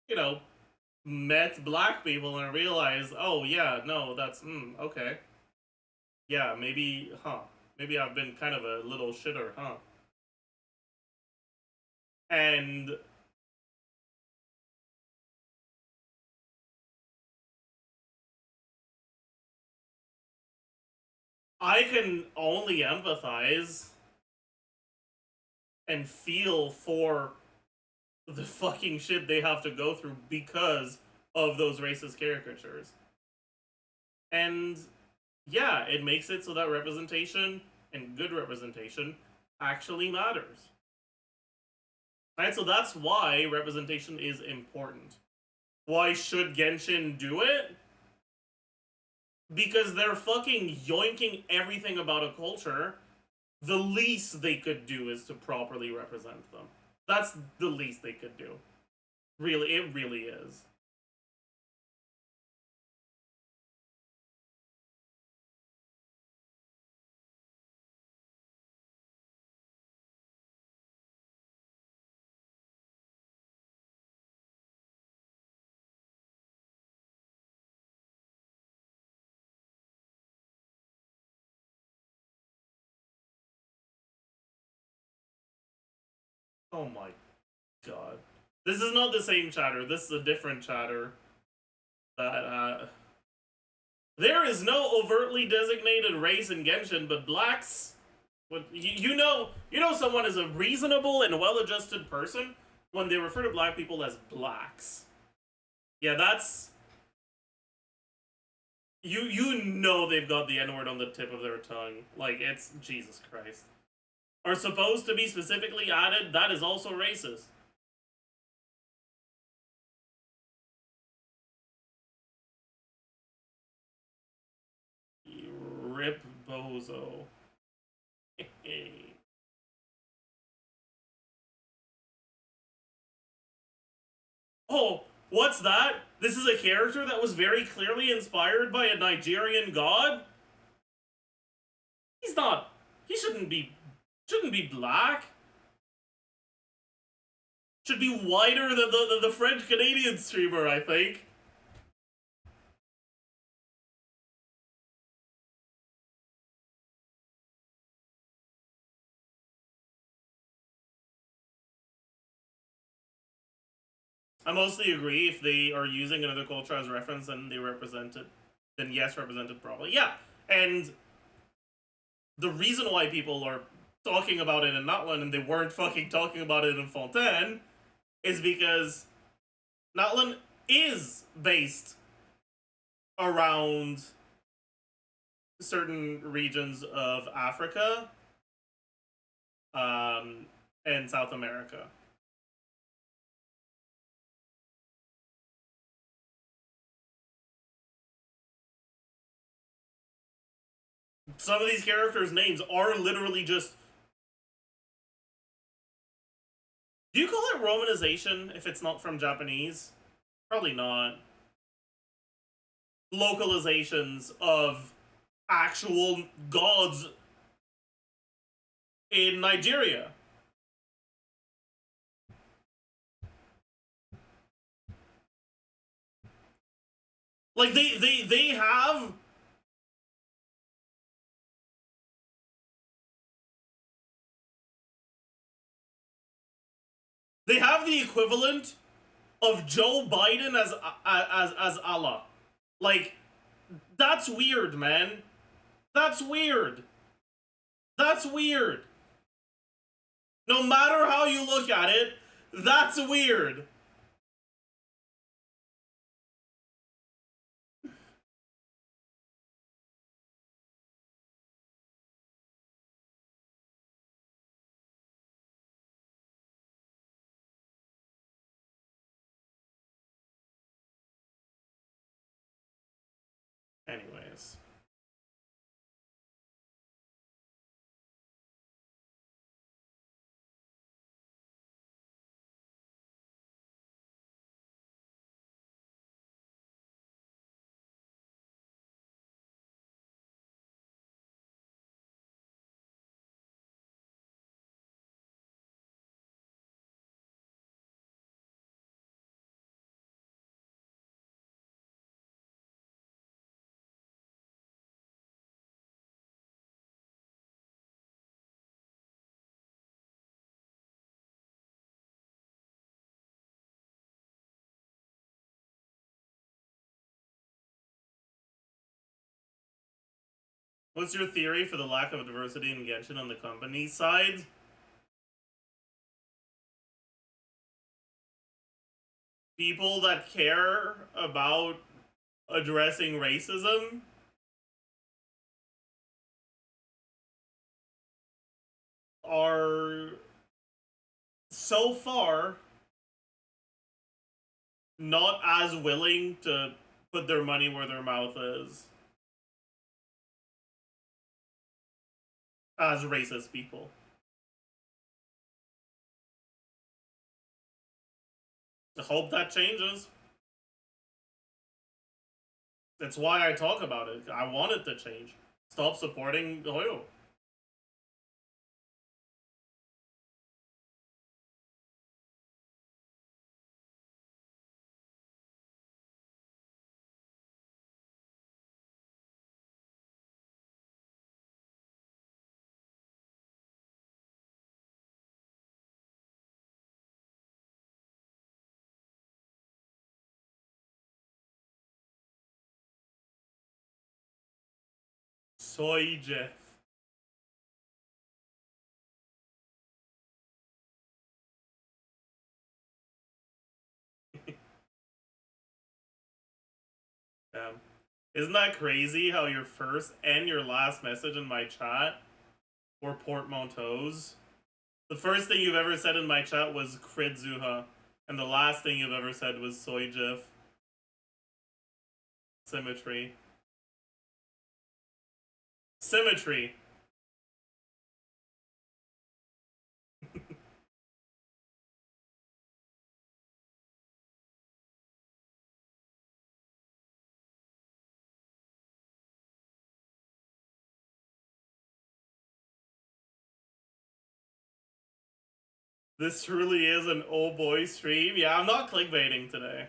you know, met black people and realized, oh yeah, no, that's okay. Yeah, maybe, maybe I've been kind of a little shitter, huh? And I can only empathize and feel for the fucking shit they have to go through because of those racist caricatures. And yeah, it makes it so that representation and good representation actually matters. Right? So that's why representation is important. Why should Genshin do it? Because they're fucking yoinking everything about a culture. The least they could do is to properly represent them. That's the least they could do. Really, it really is. Oh my god. This is not the same chatter. This is a different chatter. That, there is no overtly designated race in Genshin, but blacks... You know someone is a reasonable and well-adjusted person when they refer to black people as blacks. Yeah, that's... You know they've got the N-word on the tip of their tongue. Like, it's... Jesus Christ. Are supposed to be specifically added, that is also racist. Rip Bozo. Oh, what's that? This is a character that was very clearly inspired by a Nigerian god? He's not... He shouldn't be black. Should be whiter than the French-Canadian streamer, I think. I mostly agree. If they are using another culture as reference, then they represent it. Then yes, represented probably. Yeah, and the reason why people are talking about it in Natlan and they weren't fucking talking about it in Fontaine is because Natlan is based around certain regions of Africa and South America. Some of these characters' names are literally just... Do you call it romanization if it's not from Japanese? Probably not. Localizations of actual gods in Nigeria. Like, they have... They have the equivalent of Joe Biden as Allah. Like, that's weird, man. That's weird. That's weird. No matter how you look at it, that's weird. Anyways. What's your theory for the lack of diversity in Genshin on the company side? People that care about addressing racism are so far not as willing to put their money where their mouth is as racist people. I hope that changes. That's why I talk about it. I want it to change. Stop supporting oil. Zajef. Isn't that crazy how your first and your last message in my chat were portmanteaus? The first thing you've ever said in my chat was Kridzuha, and the last thing you've ever said was Zajef. Symmetry. Symmetry. This truly is an oh boy stream. Yeah, I'm not clickbaiting today.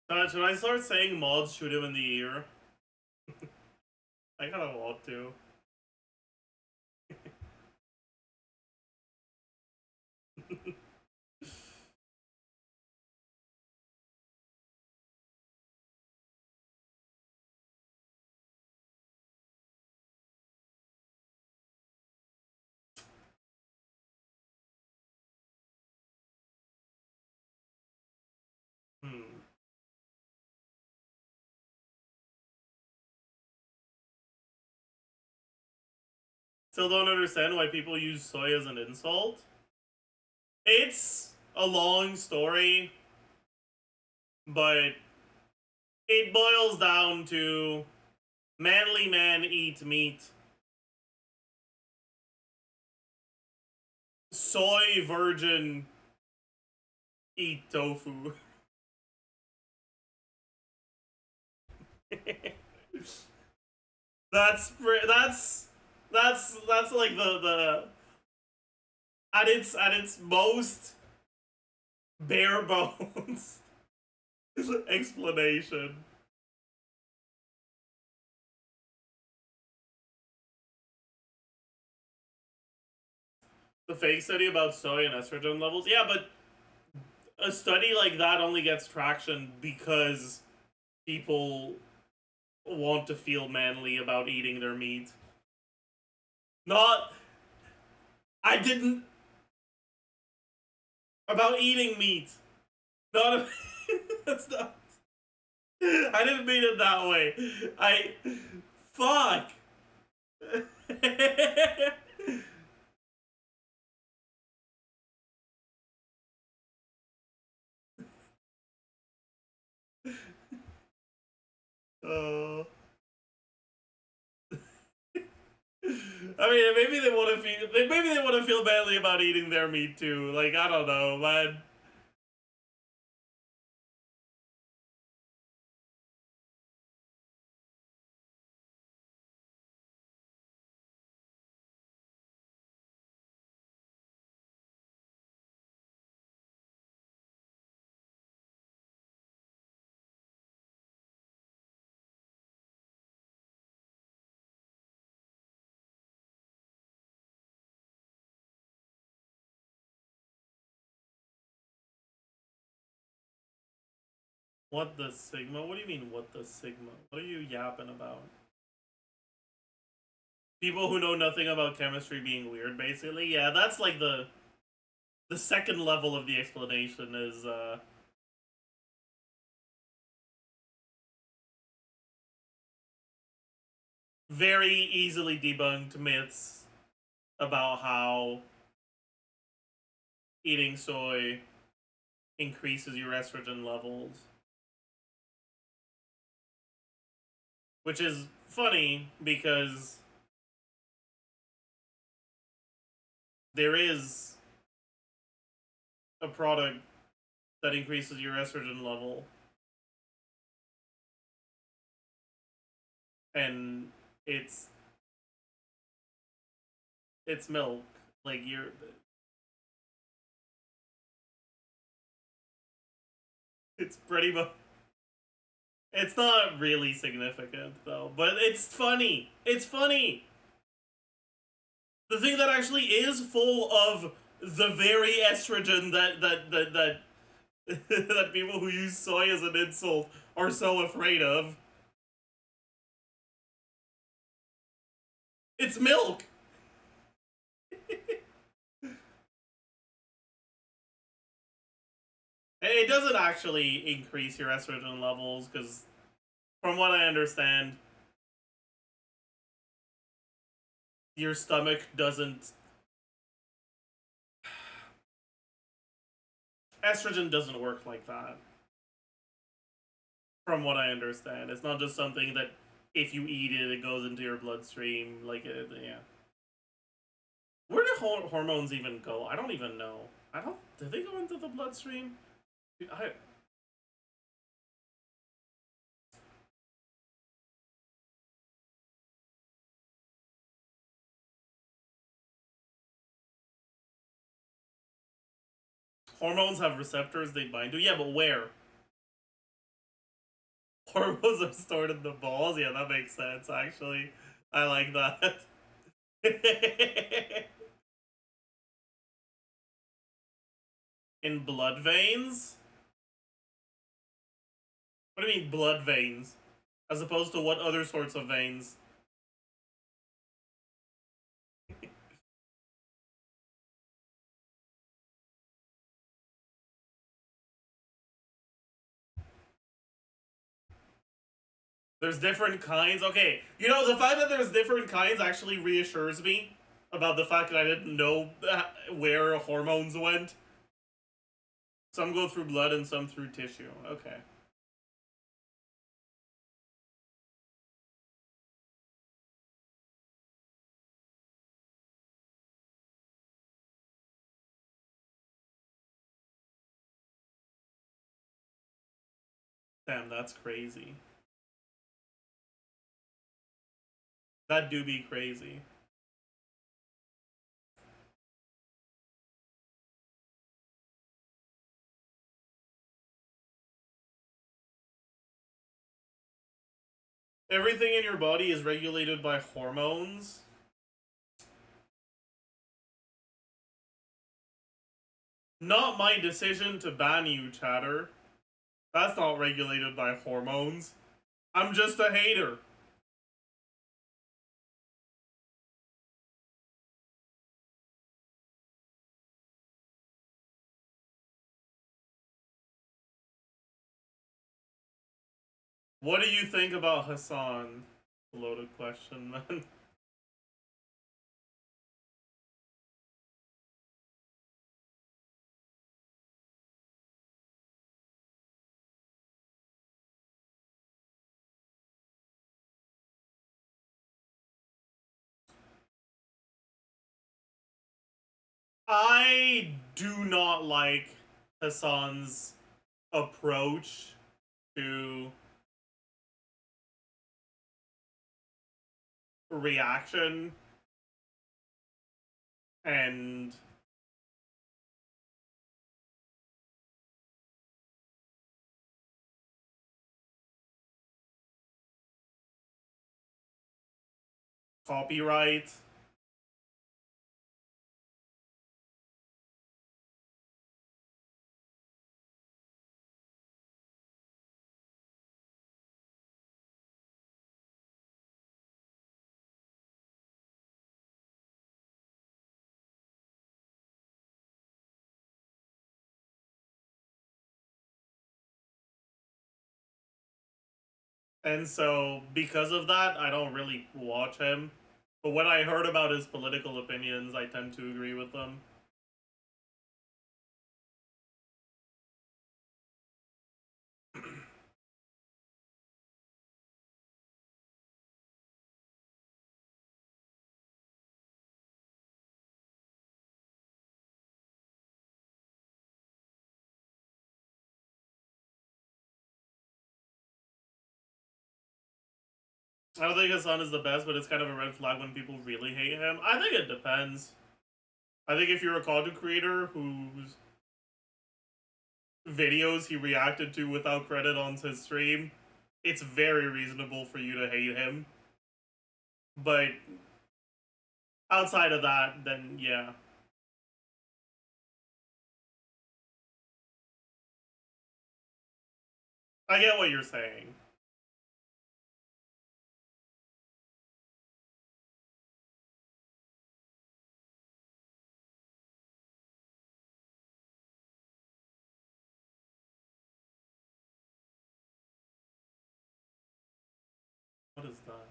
Should I start saying mods shoot him in the ear? I kinda want to. Still don't understand why people use soy as an insult. It's a long story, but it boils down to manly men eat meat. Soy virgin eat tofu. that's like the at its most bare bones explanation. The fake study about soy and estrogen levels. Yeah, but a study like that only gets traction because people want to feel manly about eating their meat. Not. I didn't. About eating meat. Not. That's not. I didn't mean it that way. Fuck! Oh. I mean, maybe they want to feel. Maybe they want to feel badly about eating their meat too. Like, I don't know, man. What the Sigma? What do you mean, what the Sigma? What are you yapping about? People who know nothing about chemistry being weird, basically? Yeah, that's like the second level of the explanation is, very easily debunked myths about how eating soy increases your estrogen levels. Which is funny because there is a product that increases your estrogen level. And it's milk. Like, it's pretty much, it's not really significant though, but it's funny. It's funny. The thing that actually is full of the very estrogen that that people who use soy as an insult are so afraid of. It's milk. It doesn't actually increase your estrogen levels because, from what I understand, your stomach doesn't. Estrogen doesn't work like that. From what I understand, it's not just something that if you eat it, it goes into your bloodstream. Like, yeah. Where do hormones even go? I don't even know. I don't. Do they go into the bloodstream? Hormones have receptors they bind to. Yeah, but where? Hormones are stored in the balls. Yeah, that makes sense. Actually, I like that. In blood veins? What do you mean blood veins? As opposed to what other sorts of veins? There's different kinds. Okay, you know, the fact that there's different kinds actually reassures me about the fact that I didn't know where hormones went. Some go through blood and some through tissue. Okay. Damn, that's crazy. That do be crazy. Everything in your body is regulated by hormones. Not my decision to ban you, chatter. That's not regulated by hormones. I'm just a hater. What do you think about Hassan? Loaded question, man. I do not like Hassan's approach to reaction and copyright. And so, because of that, I don't really watch him. But when I heard about his political opinions, I tend to agree with them. I don't think his son is the best, but it's kind of a red flag when people really hate him. I think it depends. I think if you're a content creator whose videos he reacted to without credit on his stream, it's very reasonable for you to hate him. But outside of that, then yeah. I get what you're saying. What is that?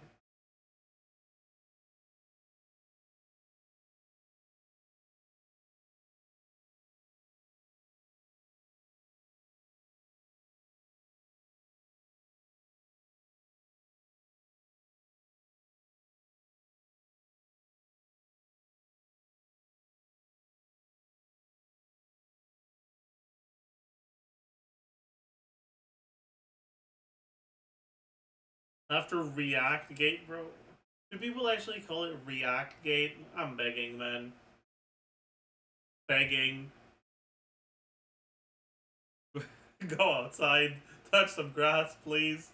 After React Gate, bro? Do people actually call it React Gate? I'm begging, man. Begging. Go outside, touch some grass, please.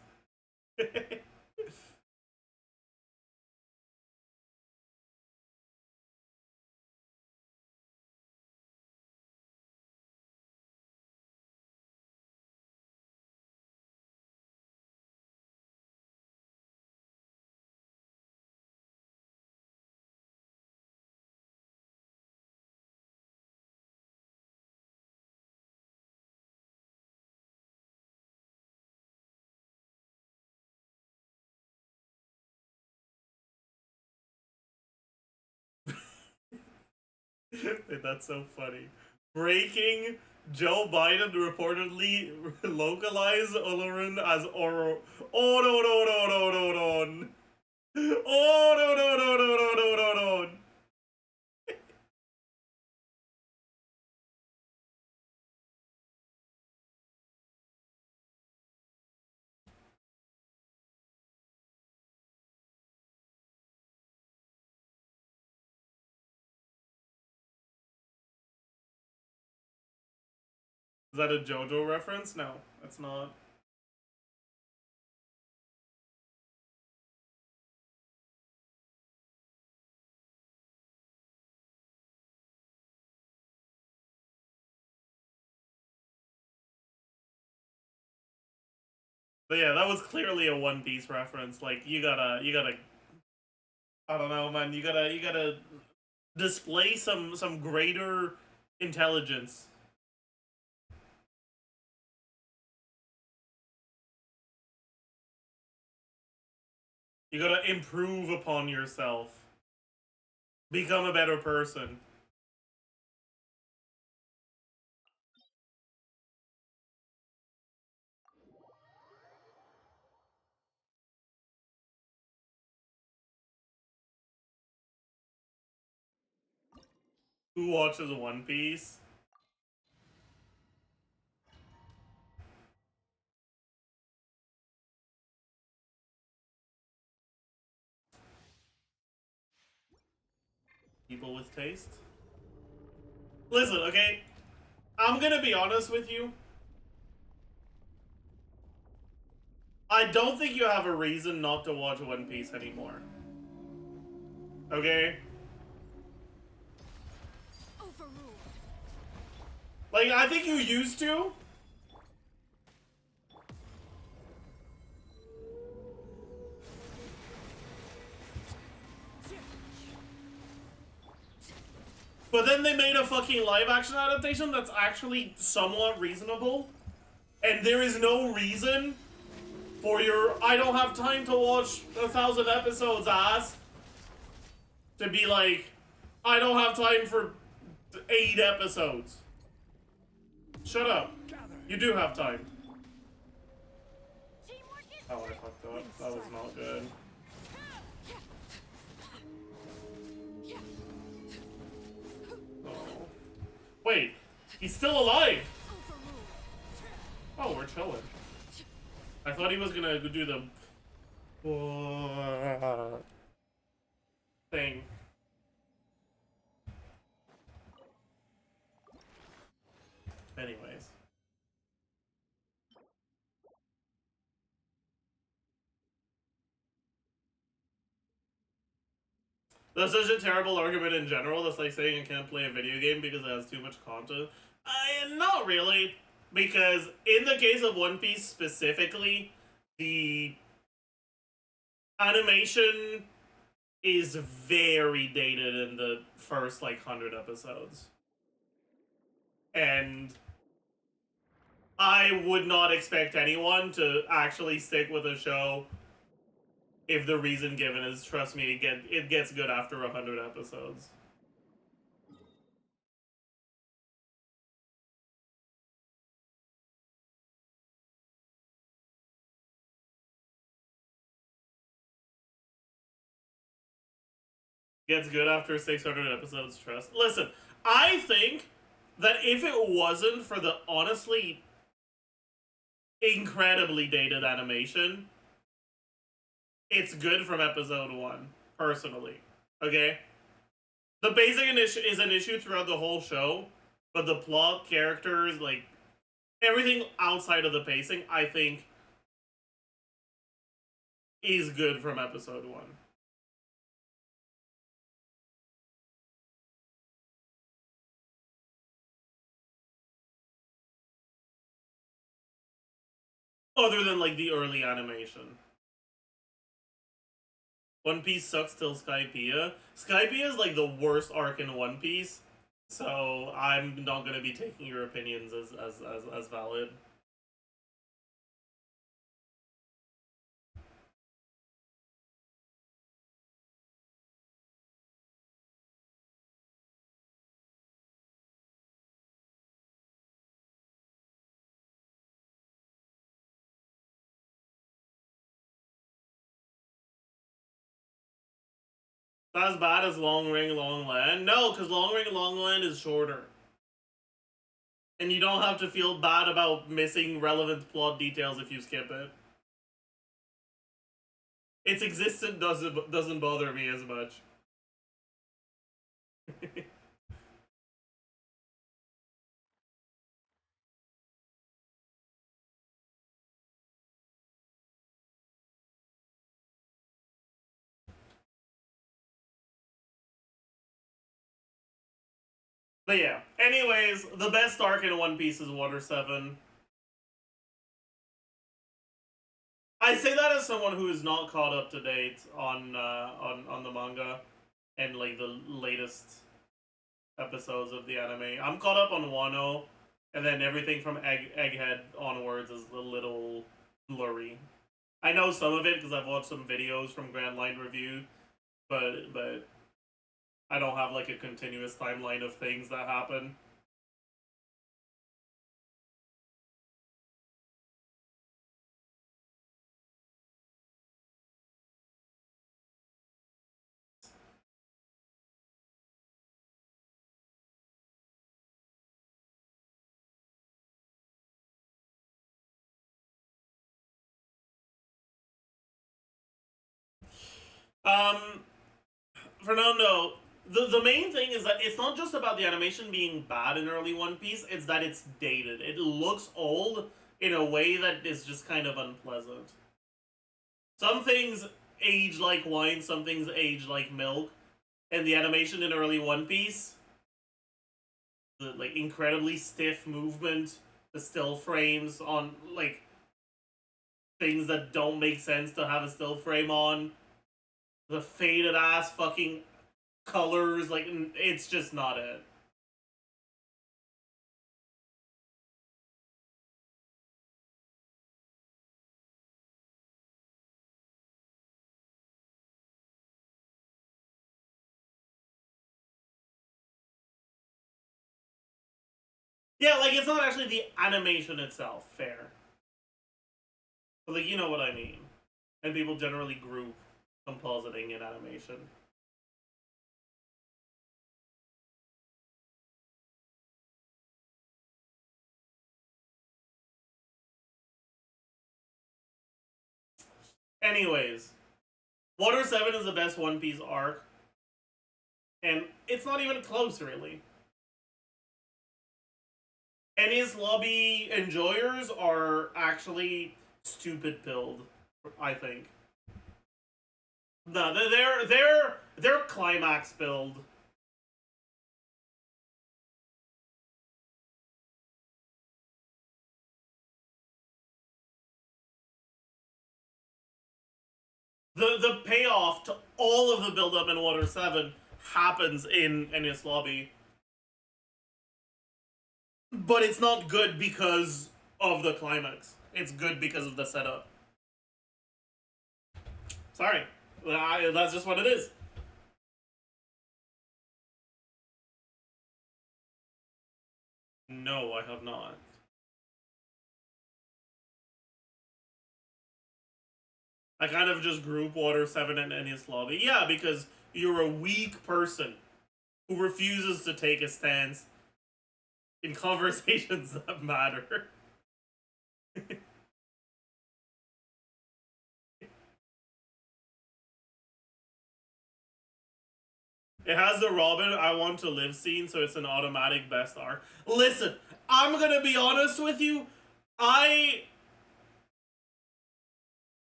Is That's so funny. Breaking: Joe Biden reportedly localized Olorin as Oro. Oh no no no no no no. Oh no no no no no no no no. Is that a JoJo reference? No, that's not. But yeah, that was clearly a One Piece reference. Like you gotta. I don't know, man. You gotta display some greater intelligence. You gotta improve upon yourself. Become a better person. Who watches One Piece? People with taste? Listen, okay? I'm gonna be honest with you. I don't think you have a reason not to watch One Piece anymore. Okay? Overruled. Like, I think you used to. But then they made a fucking live action adaptation that's actually somewhat reasonable. And there is no reason for your I don't have time to watch 1,000 episodes ass to be like, I don't have time for 8 episodes. Shut up. You do have time. Oh, I fucked up. That was not good. Oh. Wait, he's still alive! Oh, we're chilling. I thought he was gonna do the thing. Anyways. That's such a terrible argument in general. That's like saying you can't play a video game because it has too much content. Not really. Because in the case of One Piece specifically, the animation is very dated in the first, like, 100 episodes. And I would not expect anyone to actually stick with a show if the reason given is, trust me, it gets good after 100 episodes. Gets good after 600 episodes, trust. Listen, I think that if it wasn't for the honestly incredibly dated animation, it's good from episode 1, personally. Okay? The basic is an issue throughout the whole show, but the plot, characters, like, everything outside of the pacing, I think, is good from episode 1. Other than, like, the early animation. One Piece sucks till Skypiea. Skypiea is, like, the worst arc in One Piece, so I'm not gonna be taking your opinions as valid. Not as bad as Long Ring Long Land? No, because Long Ring Long Land is shorter. And you don't have to feel bad about missing relevant plot details if you skip it. Its existence doesn't bother me as much. But yeah, anyways, the best arc in One Piece is Water 7. I say that as someone who is not caught up to date on the manga and, like, the latest episodes of the anime. I'm caught up on Wano, and then everything from Egghead onwards is a little blurry. I know some of it because I've watched some videos from Grand Line Review, but I don't have, like, a continuous timeline of things that happen. Fernando, the main thing is that it's not just about the animation being bad in early One Piece, it's that it's dated. It looks old in a way that is just kind of unpleasant. Some things age like wine, some things age like milk, and the animation in early One Piece, the, like, incredibly stiff movement, the still frames on, like, things that don't make sense to have a still frame on, the faded ass fucking colors, like, it's just not it. Yeah, like, it's not actually the animation itself, fair. But, like, you know what I mean. And people generally group compositing in animation. Anyways, Water 7 is the best One Piece arc. And it's not even close, really. And his lobby enjoyers are actually stupid pilled, I think. No, they're climax build. The payoff to all of the build up in Water 7 happens in Enies Lobby. But it's not good because of the climax. It's good because of the setup. Sorry. That's just what it is. No, I have not. I kind of just group Water 7 and Enies Lobby. Yeah, because you're a weak person who refuses to take a stance in conversations that matter. It has the Robin I want to live scene, so it's an automatic best arc. Listen, I'm gonna be honest with you.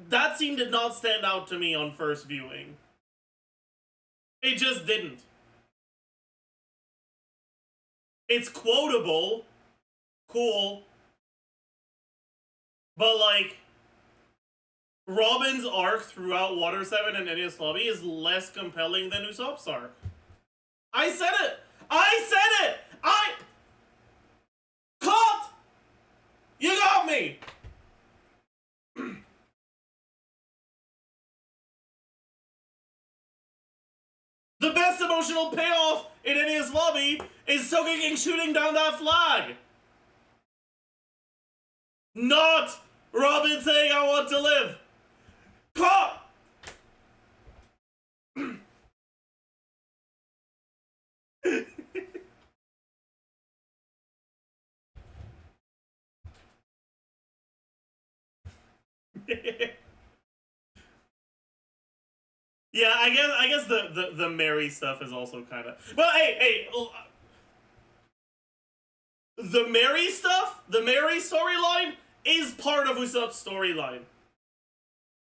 That scene did not stand out to me on first viewing. It just didn't. It's quotable, cool, but like, Robin's arc throughout Water 7 and Enies Lobby is less compelling than Usopp's arc. I said it! Caught! You got me! The best emotional payoff in Enies Lobby is Sogeking shooting down that flag! Not Robin saying I want to live! Caught! Yeah, I guess the Mary stuff is also kind of. But hey, the Mary stuff, the Mary storyline is part of Usopp's storyline.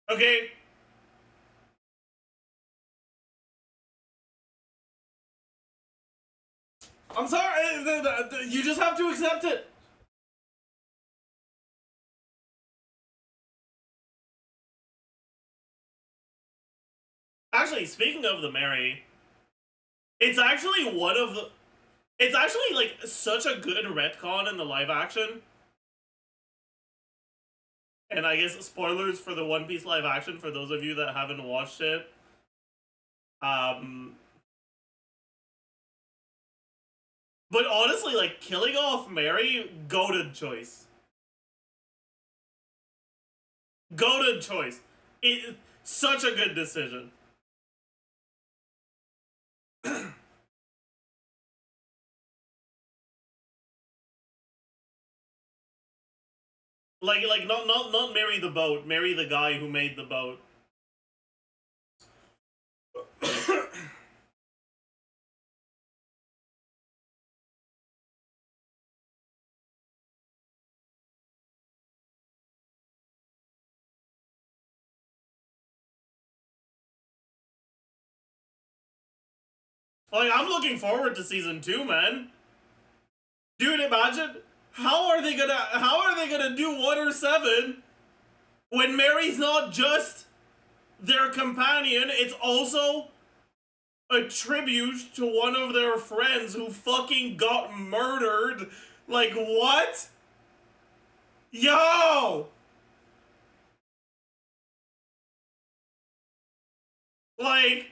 Okay. I'm sorry. You just have to accept it. Actually, speaking of the Mary, it's actually one of the. It's actually like such a good retcon in the live action. And I guess spoilers for the One Piece live action for those of you that haven't watched it. But honestly, like, killing off Mary, goated choice. Goated choice. Such a good decision. Like not marry the boat, marry the guy who made the boat. Like, I'm looking forward to season 2, man. Dude, imagine how are they gonna do Water 7 when Mary's not just their companion, it's also a tribute to one of their friends who fucking got murdered. Like, what? Yo! Like,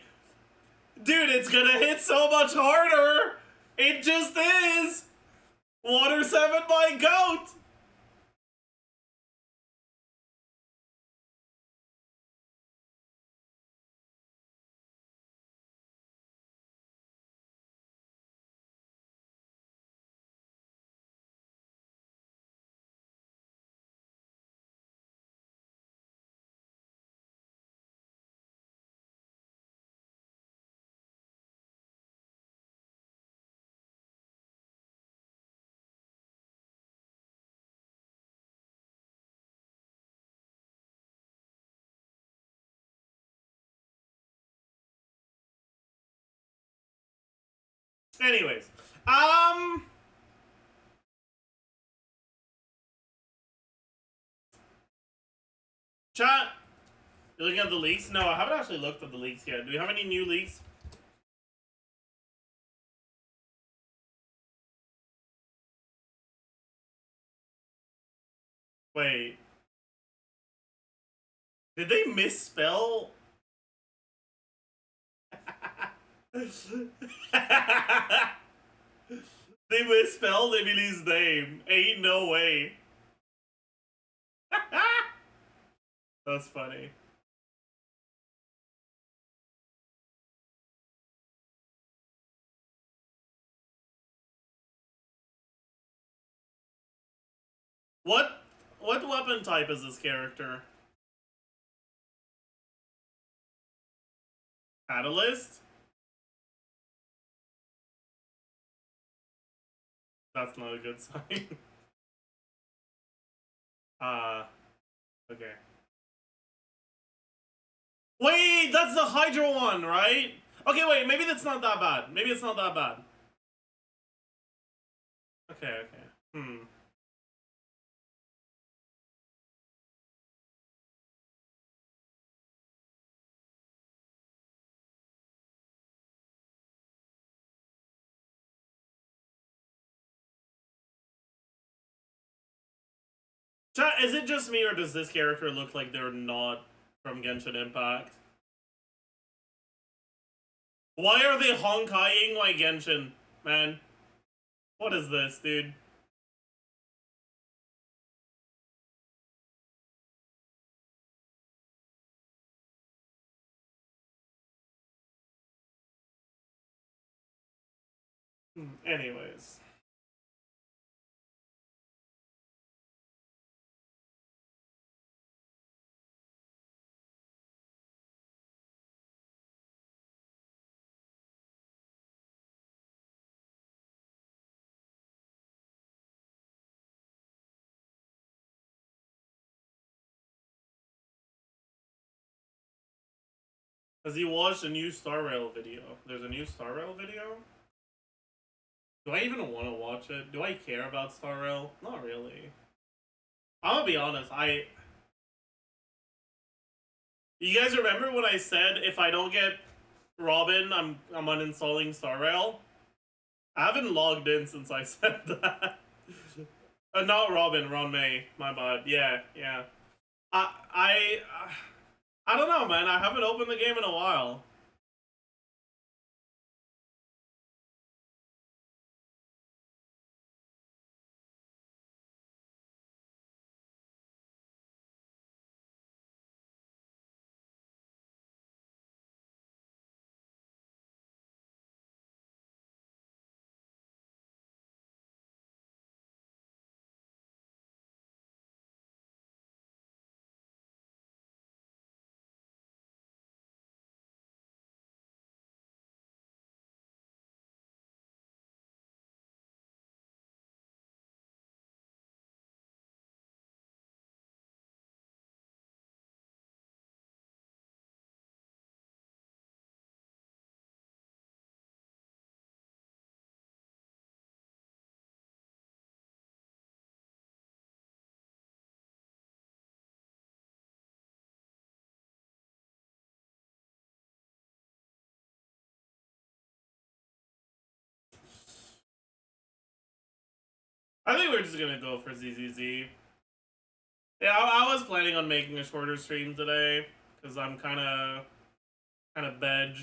dude, it's gonna hit so much harder. It just is. Water 7, my goat! Anyways, chat, you looking at the leaks? No, I haven't actually looked at the leaks yet. Do we have any new leaks? Wait. Did they misspell? They misspelled Emily's name. Ain't no way. That's funny. What weapon type is this character? Catalyst? That's not a good sign. Okay. Wait, that's the Hydra one, right? Okay, wait, maybe that's not that bad. Maybe it's not that bad. Okay. Chat, is it just me or does this character look like they're not from Genshin Impact? Why are they Honkaiing like Genshin, man? What is this, dude? Anyways. Has he watched a new Star Rail video? There's a new Star Rail video? Do I even want to watch it? Do I care about Star Rail? Not really. I'm gonna be honest, You guys remember when I said if I don't get Robin, I'm uninstalling Star Rail? I haven't logged in since I said that. Not Robin, Ron May. My bad. Yeah. I don't know, man. I haven't opened the game in a while. I think we're just gonna go for ZZZ. Yeah, I was planning on making a shorter stream today because I'm kind of veg.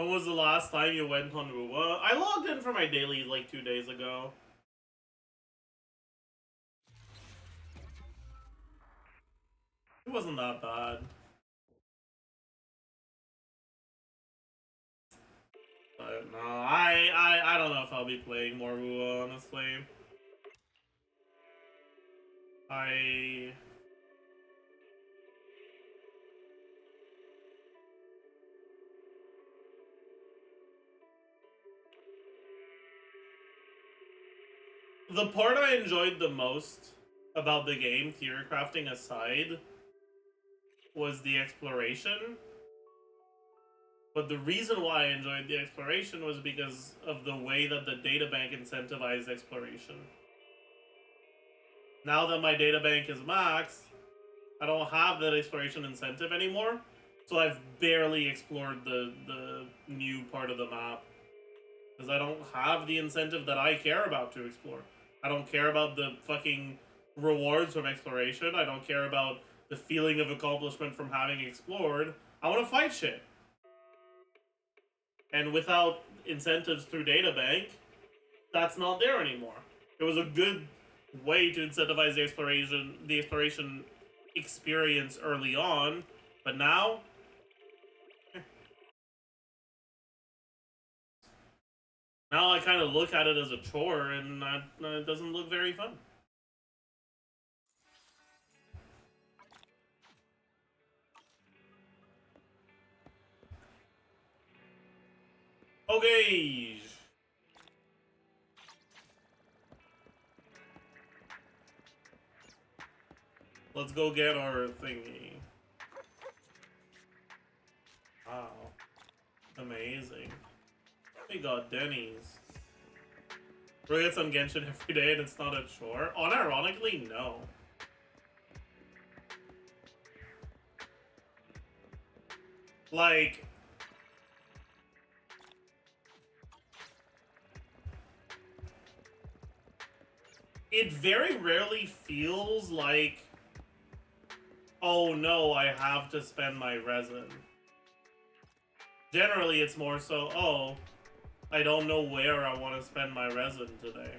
When was the last time you went on Moew? I logged in for my daily like 2 days ago. It wasn't that bad. But no, I don't know if I'll be playing more Moew, honestly. The part I enjoyed the most about the game, theory crafting aside, was the exploration. But the reason why I enjoyed the exploration was because of the way that the databank incentivized exploration. Now that my databank is maxed, I don't have that exploration incentive anymore, so I've barely explored the new part of the map. Because I don't have the incentive that I care about to explore. I don't care about the fucking rewards from exploration. I don't care about the feeling of accomplishment from having explored. I want to fight shit. And without incentives through databank, that's not there anymore. It was a good way to incentivize the exploration experience early on, but now I kind of look at it as a chore, and it doesn't look very fun. Okay. Let's go get our thingy. Wow. Amazing. We got Denny's. We get some Genshin every day and it's not a chore? Unironically, no. Like... it very rarely feels like... oh no, I have to spend my resin. Generally, it's more so, oh, I don't know where I want to spend my resin today.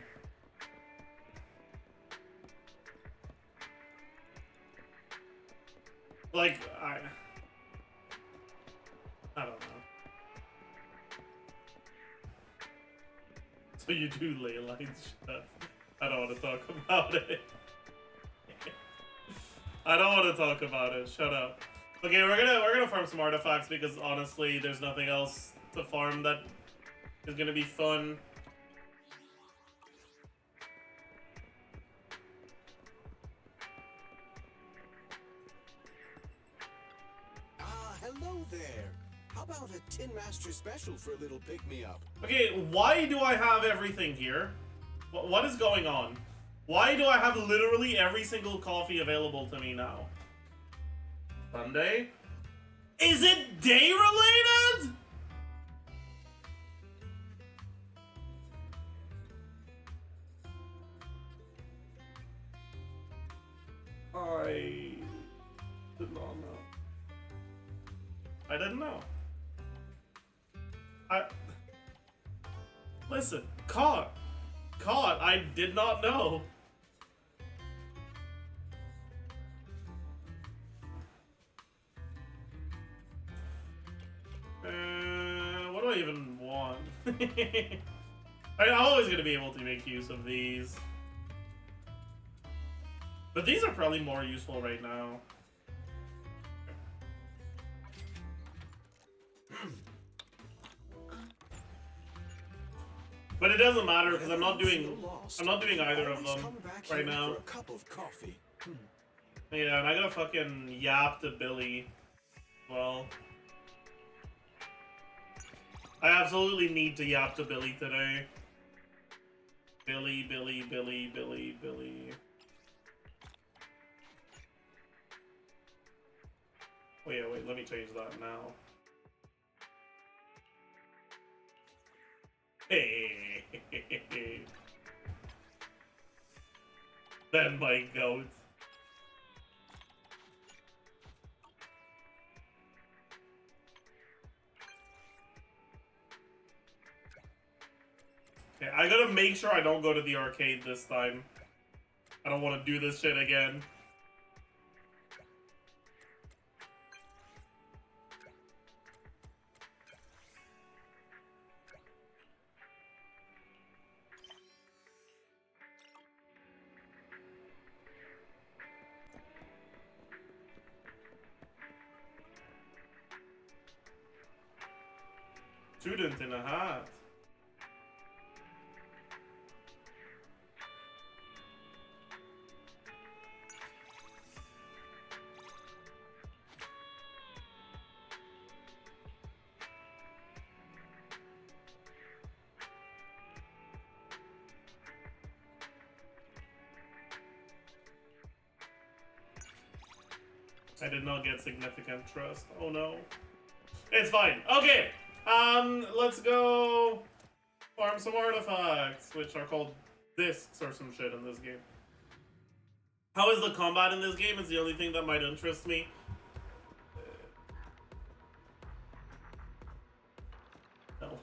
Like, I don't know. So you do ley lines? Shut up. I don't want to talk about it. I don't want to talk about it. Shut up. Okay, we're gonna farm some artifacts because honestly, there's nothing else to farm that is gonna be fun. Hello there. How about a Tin Master special for a little pick-me-up? Okay, why do I have everything here? What is going on? Why do I have literally every single coffee available to me now? Sunday? Is it day related? I did not know. I didn't know. Listen, caught, I did not know. What do I even want? I'm always gonna be able to make use of these. But these are probably more useful right now. But it doesn't matter because I'm not doing either of them right now. For a cup of coffee. Yeah, and I gotta fucking yap to Billy. Well, I absolutely need to yap to Billy today. Billy. Wait, let me change that now. Hey. Then my goat. Okay, I gotta make sure I don't go to the arcade this time. I don't want to do this shit again. Student in a hat. I did not get significant trust. Oh no. It's fine. Okay. Let's go farm some artifacts, which are called discs or some shit in this game. How is the combat in this game? It's the only thing that might interest me. No.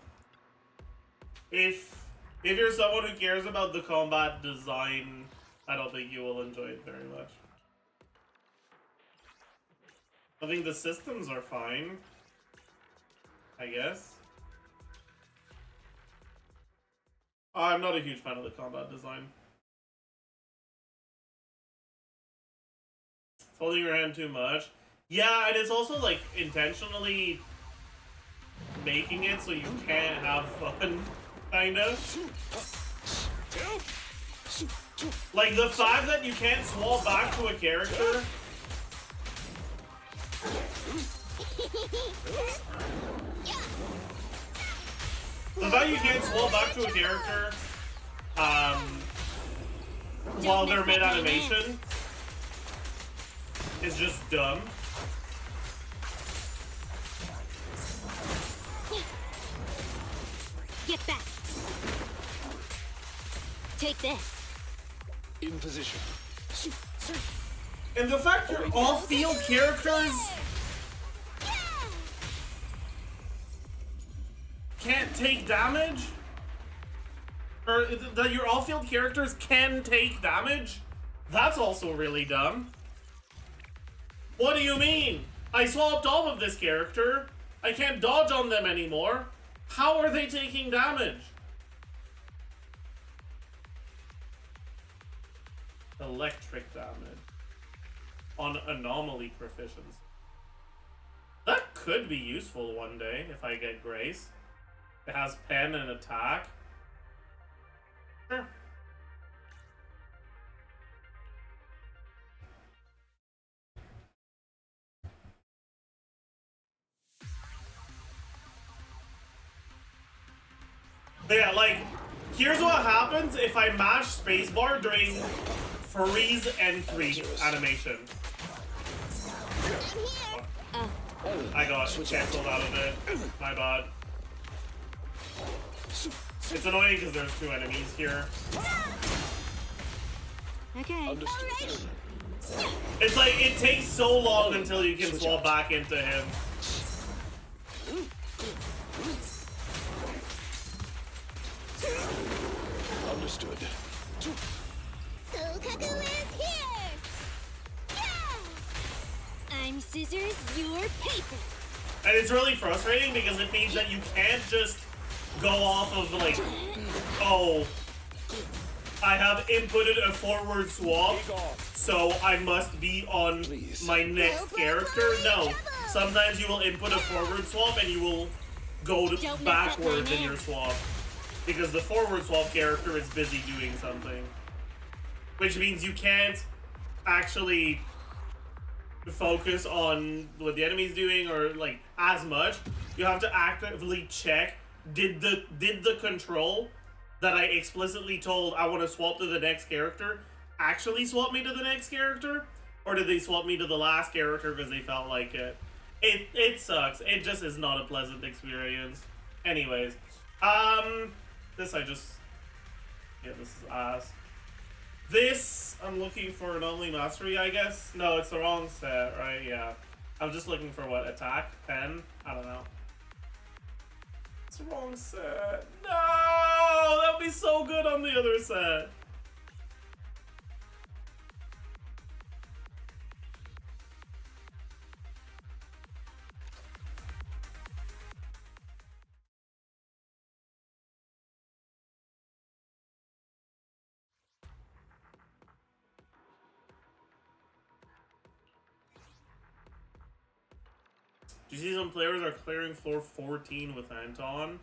If you're someone who cares about the combat design, I don't think you will enjoy it very much. I think the systems are fine, I guess. I'm not a huge fan of the combat design. It's holding your hand too much. Yeah, and it's also like intentionally making it so you can't have fun, kinda. Like the fact that you can't swap back to a character. The fact you can't swap back to a character while they're mid-animation is just dumb. Get back. Take this. In position. And the fact you're all field characters can't take damage? Or that your all-field characters can take damage? That's also really dumb. What do you mean? I swapped off of this character. I can't dodge on them anymore. How are they taking damage? Electric damage. On anomaly proficiency. That could be useful one day if I get Grace. It has pen and attack. Sure. Yeah, like, here's what happens if I mash spacebar during freeze entry animation. I got cancelled out of it. My bad. It's annoying because there's two enemies here. Okay. It's like, it takes so long until you can swap back into him. Understood. So Kaku is here! Yeah! I'm scissors, you're paper. And it's really frustrating because it means that you can't just go off of like, oh, I have inputted a forward swap, so I must be on my next character. No, sometimes you will input a forward swap and you will go to backwards in your swap because the forward swap character is busy doing something, which means you can't actually focus on what the enemy's doing or like as much. You have to actively check, did the control that I explicitly told I want to swap to the next character actually swap me to the next character, or did they swap me to the last character because they felt like it? It sucks. It just is not a pleasant experience. Anyways, this this is ass. This, I'm looking for anomaly mastery, I guess. No, it's the wrong set, right? Yeah. I'm just looking for what? Attack? Pen? I don't know. It's the wrong set. No! That that'd be so good on the other set. Do you see some players are clearing floor 14 with Anton?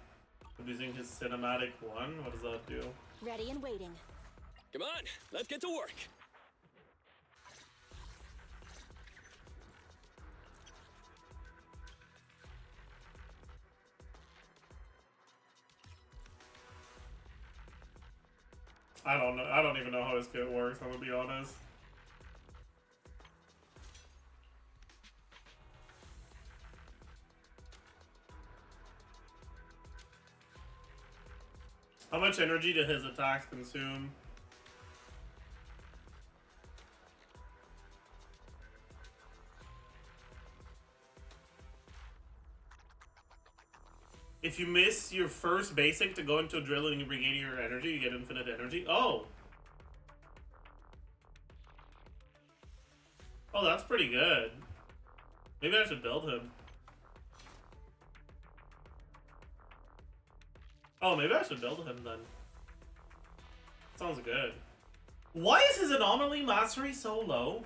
Using his cinematic one? What does that do? Ready and waiting. Come on, let's get to work. I don't know. I don't even know how his kit works, I'm gonna be honest. How much energy do his attacks consume? If you miss your first basic to go into a drill and you regain your energy, you get infinite energy. Oh! Oh, that's pretty good. Maybe I should build him. Oh, maybe I should build him then. Sounds good. Why is his anomaly mastery so low?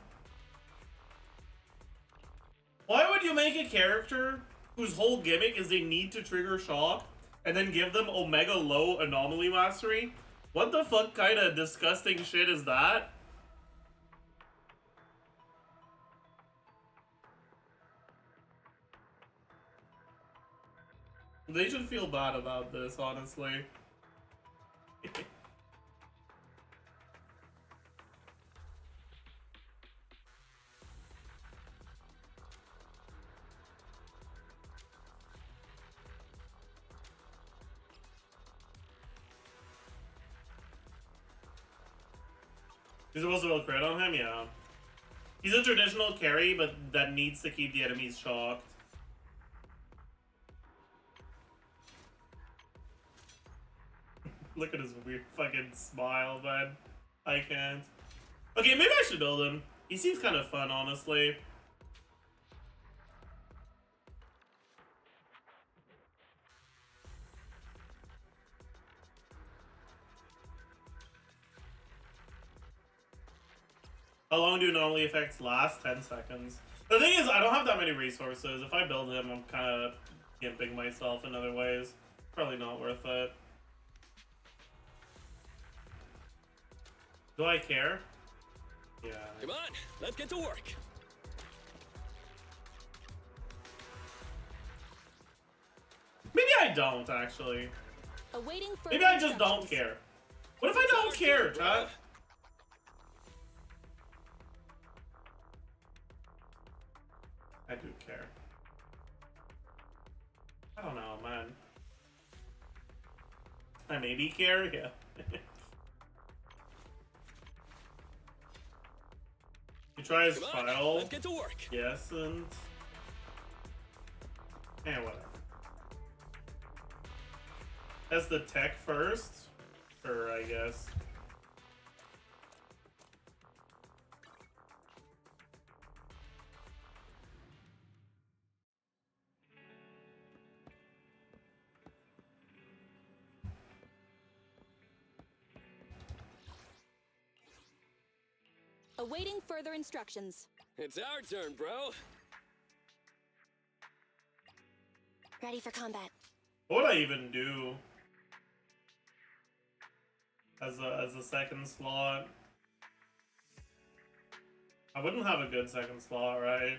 Why would you make a character whose whole gimmick is they need to trigger shock and then give them omega low anomaly mastery? What the fuck kind of disgusting shit is that? They should feel bad about this, honestly. You're supposed to build crit on him? Yeah. He's a traditional carry, but that needs to keep the enemies shocked. Look at his weird fucking smile, man. I can't. Okay, maybe I should build him. He seems kind of fun, honestly. How long do anomaly effects last? 10 seconds. The thing is, I don't have that many resources. If I build him, I'm kind of gimping myself in other ways. Probably not worth it. Do I care? Yeah. Come on, let's get to work. Maybe I don't, actually. Awaiting further Maybe I just don't instructions. care. What if I don't care, chat? I do care. I don't know, man. I maybe care? Yeah. You try his Come on, trial? let's get to work. Yes, and... whatever. As the tech first? Sure, I guess. Awaiting further instructions. It's our turn, bro. Ready for combat. What would I even do? As a second slot? I wouldn't have a good second slot, right?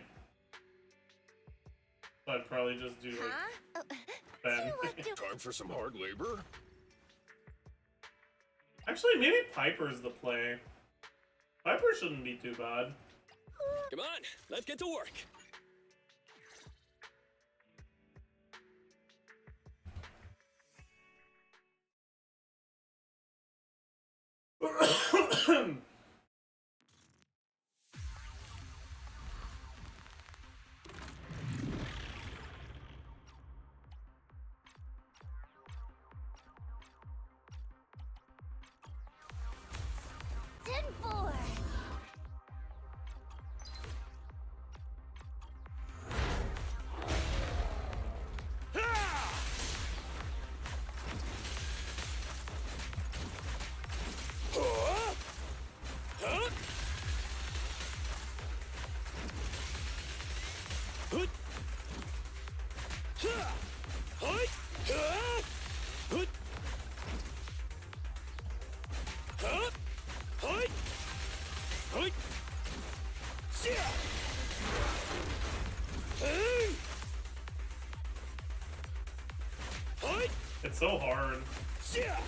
So I'd probably just do like Ben. Time for some hard labor? Actually, maybe Piper's the play. Piper shouldn't be too bad. Come on, let's get to work. It's so hard. Yeah.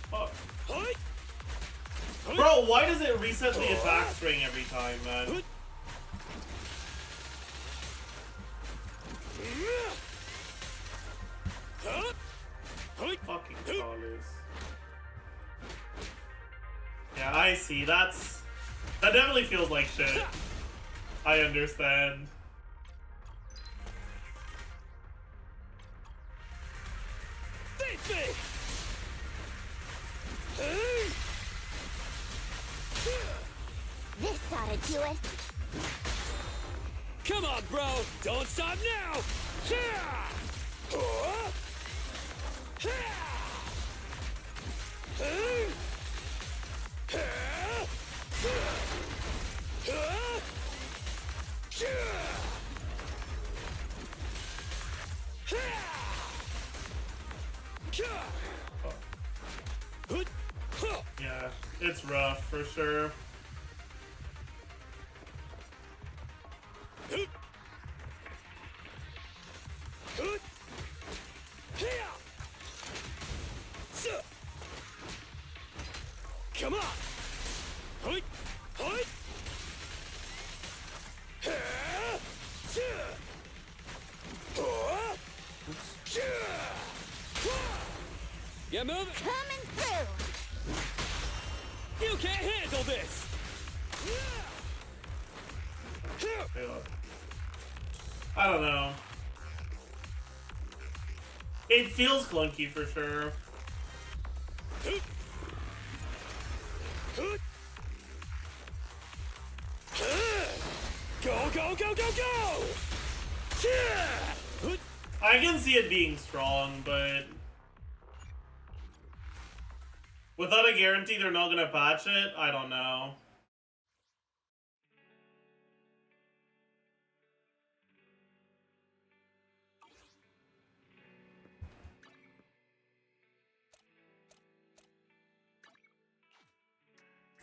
Fuck. Bro, why does it reset the attack string every time, man? Fucking colors. Yeah, I see. That definitely feels like shit. I understand. Face me! This ought to do it. Come on, bro! Don't stop now! Yeah, it's rough for sure. Come on! Hoi! Hoi! Get moving! Coming through. You can't handle this! I don't know. It feels clunky for sure. Go, go, go, go, go! I can see it being strong, but without a guarantee they're not gonna patch it, I don't know.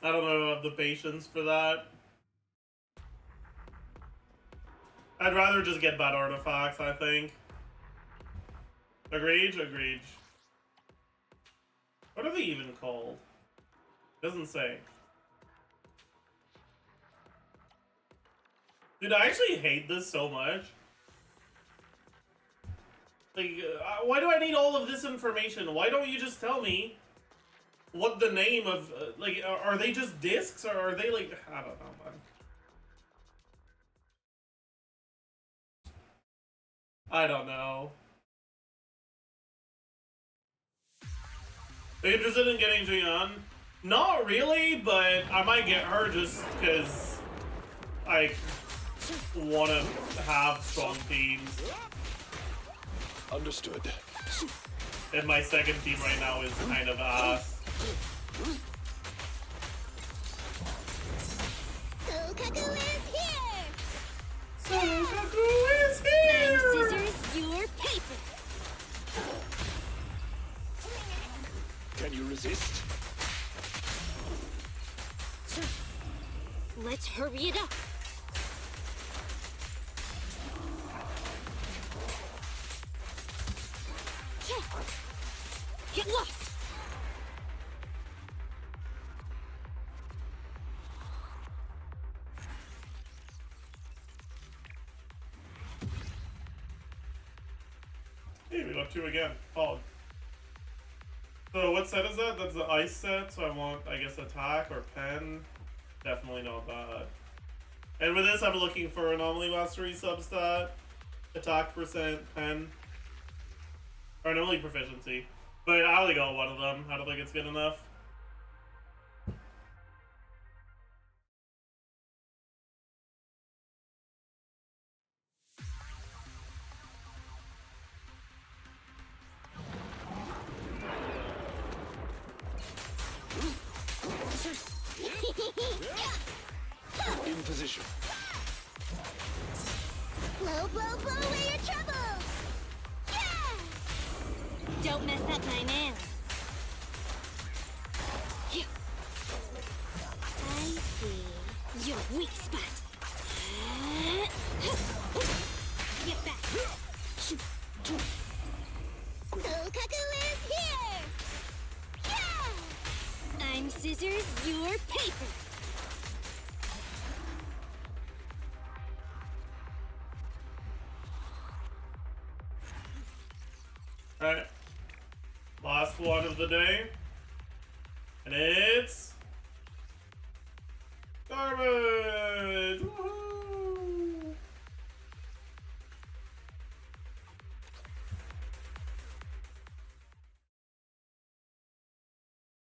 I don't know if I have the patience for that. I'd rather just get bad artifacts, I think. Agreed? Agreed. What are they even called? Doesn't say. Dude, I actually hate this so much. Like, why do I need all of this information? Why don't you just tell me what the name of, like, are they just discs or are they like, I don't know, man. I don't know. Are you interested in getting Jian? Not really, but I might get her just because I want to have strong teams. Understood. And my second team right now is kind of ass. Sokaku is here. Sokaku is My here! scissors, your paper. Can you resist? Let's hurry it up. Get lost. Hey, we got two again. Hog. So what set is that? That's the ice set, so I want, I guess, attack or pen. Definitely not that. And with this, I'm looking for anomaly mastery substat, attack percent, pen, or anomaly proficiency. But I only got one of them. I don't think it's good enough. In position. Blow, blow, blow away your troubles. Yeah! Don't mess up my nails. scissors, you're paper. Alright. Last one of the day. And it's garbage! Woohoo!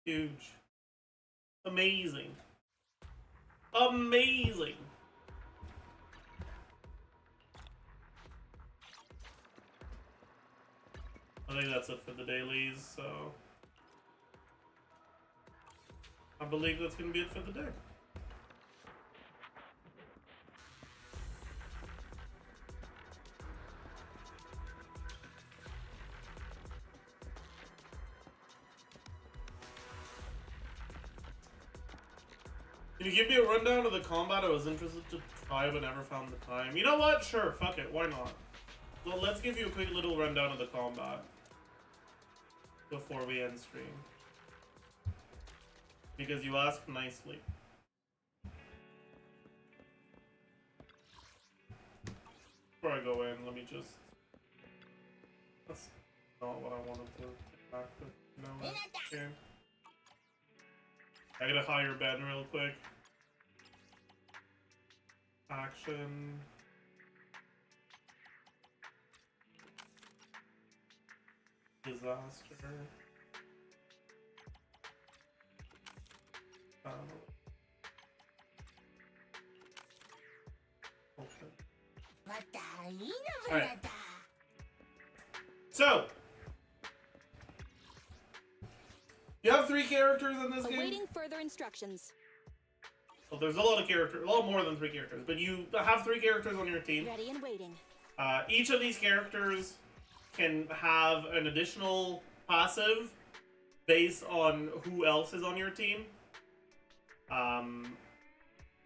Huge. Amazing. Amazing. I think that's it for the dailies, so I believe that's gonna be it for the day. Can you give me a rundown of the combat? I was interested to try but never found the time. You know what? Sure, fuck it, why not? Well, let's give you a quick little rundown of the combat before we end stream. Because you asked nicely. Before I go in, let me just... That's not what I wanted to get back with. No, okay. I gotta hire Ben real quick. Action. Disaster. Okay. Alright. So, you have 3 characters in this game? Awaiting further instructions. Well, there's a lot of characters, a lot more than 3 characters, but you have 3 characters on your team. Ready and waiting. Each of these characters can have an additional passive based on who else is on your team.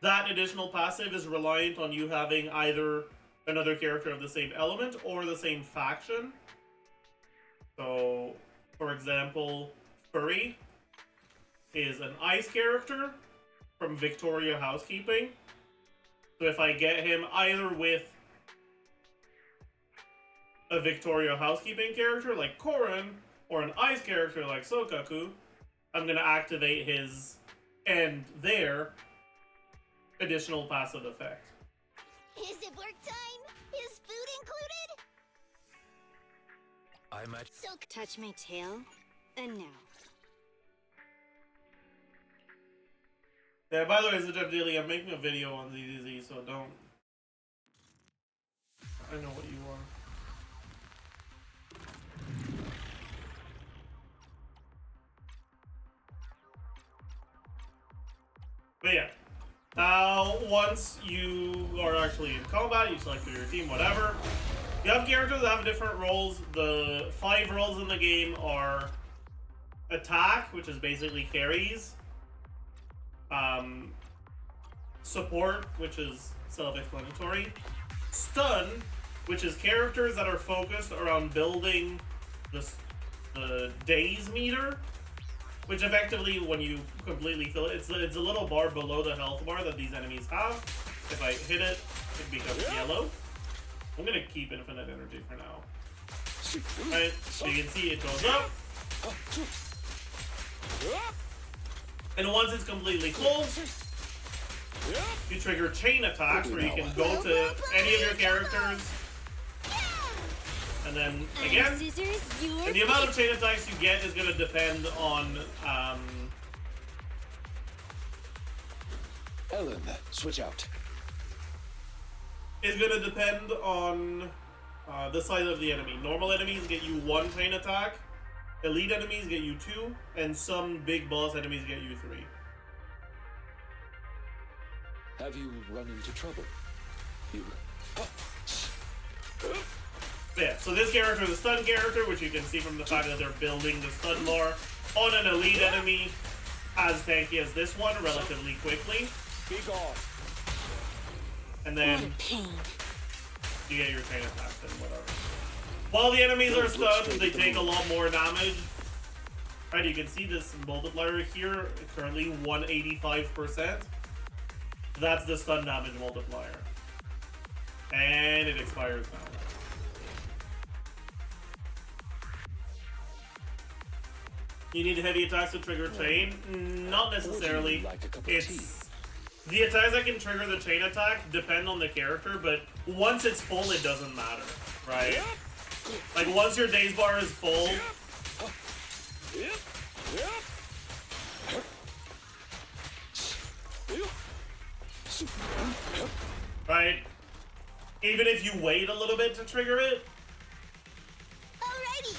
That additional passive is reliant on you having either another character of the same element or the same faction. So, for example, Furry is an ice character from Victoria Housekeeping. So if I get him either with a Victoria Housekeeping character like Korin or an ice character like Sokaku, I'm going to activate his and their additional passive effect. Is it work time? Is food included? I'm at. So touch my tail, and now. Yeah, by the way, Zajef Daily, I'm making a video on ZZZ, so don't... I know what you are. But yeah. Now, once you are actually in combat, you select your team, whatever. You have characters that have different roles. The 5 roles in the game are attack, which is basically carries. Support, which is self-explanatory. Stun, which is characters that are focused around building the days meter, which effectively, when you completely fill it, it's a little bar below the health bar that these enemies have. If I hit it, it becomes yellow. I'm gonna keep infinite energy for now. Right, so you can see it goes up. And once it's completely full, you trigger chain attacks where you can go to any of your characters. And then again, and the amount of chain attacks you get is going to depend on Ellen, switch out. is going to depend on the size of the enemy. Normal enemies get you 1 chain attack. Elite enemies get you 2, and some big boss enemies get you 3. Have you run into trouble? You. Yeah, so this character is a stun character, which you can see from the fact that they're building the stun bar on an elite enemy as tanky as this one relatively quickly. Be gone. And then you get your chain attacks and whatever. While the enemies are stunned, they take a lot more damage Right, you can see this multiplier here, currently 185%. That's the stun damage multiplier. And it expires now. You need heavy attacks to trigger chain? Not necessarily. It's the attacks that can trigger the chain attack depend on the character, but once it's full, it doesn't matter, right? Like once your days bar is full, right? Even if you wait a little bit to trigger it, Alrighty.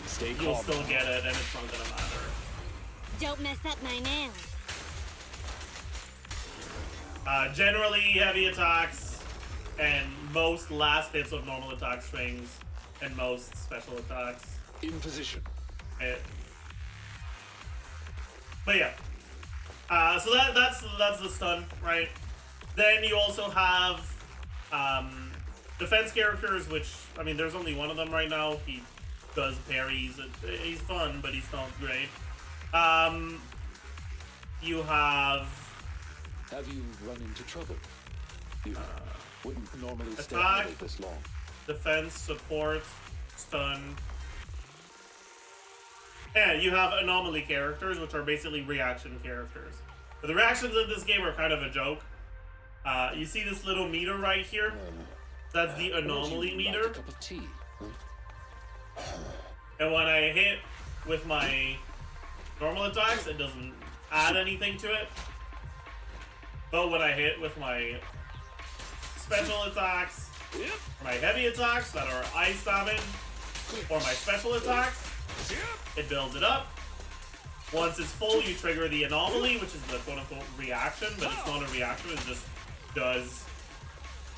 Stay calm. you'll still get it, and it's not gonna matter. Don't mess up my nails. Generally, heavy attacks and most last hits of normal attack strings and most special attacks. In position. But yeah. So that's the stun, right? Then you also have defense characters, which, I mean, there's only one of them right now. He does parries. He's fun, but he's not great. You have you run into trouble? You wouldn't normally stay attack, away this long. defense, support, stun. And you have anomaly characters, which are basically reaction characters. But the reactions in this game are kind of a joke. You see this little meter right here? That's the anomaly meter. A cup of tea. And when I hit with my normal attacks, it doesn't add anything to it. But when I hit with my special attacks, or my heavy attacks that are ice damage, or my special attacks, it builds it up. Once it's full, you trigger the anomaly, which is the quote-unquote reaction, but it's not a reaction, it just does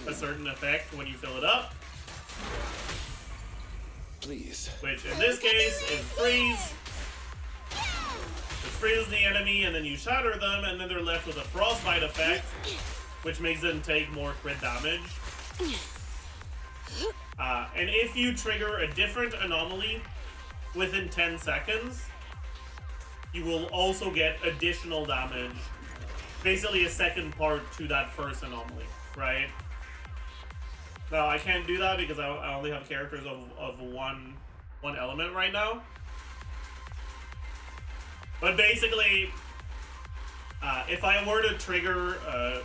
a certain effect when you fill it up. Please. Which in this case is freeze. Which freezes the enemy, and then you shatter them, and then they're left with a frostbite effect, which makes them take more crit damage. And if you trigger a different anomaly within 10 seconds, you will also get additional damage. Basically a second part to that first anomaly, right? Now, I can't do that because I only have characters of one element right now. But basically, if I were to trigger a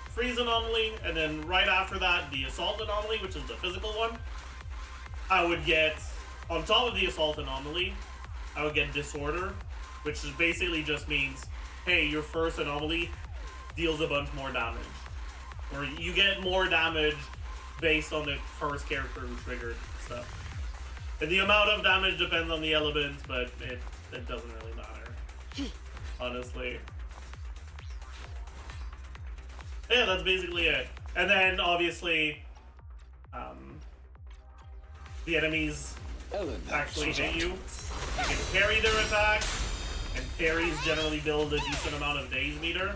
freeze anomaly, and then right after that, the assault anomaly, which is the physical one, I would get, on top of the assault anomaly, I would get disorder, which is basically just means, hey, your first anomaly deals a bunch more damage. Or you get more damage based on the first character who triggered stuff. And the amount of damage depends on the element, but it doesn't really matter. Honestly. Yeah, that's basically it. And then, obviously, the enemies actually hit you. You can parry their attacks, and parries generally build a decent amount of days meter.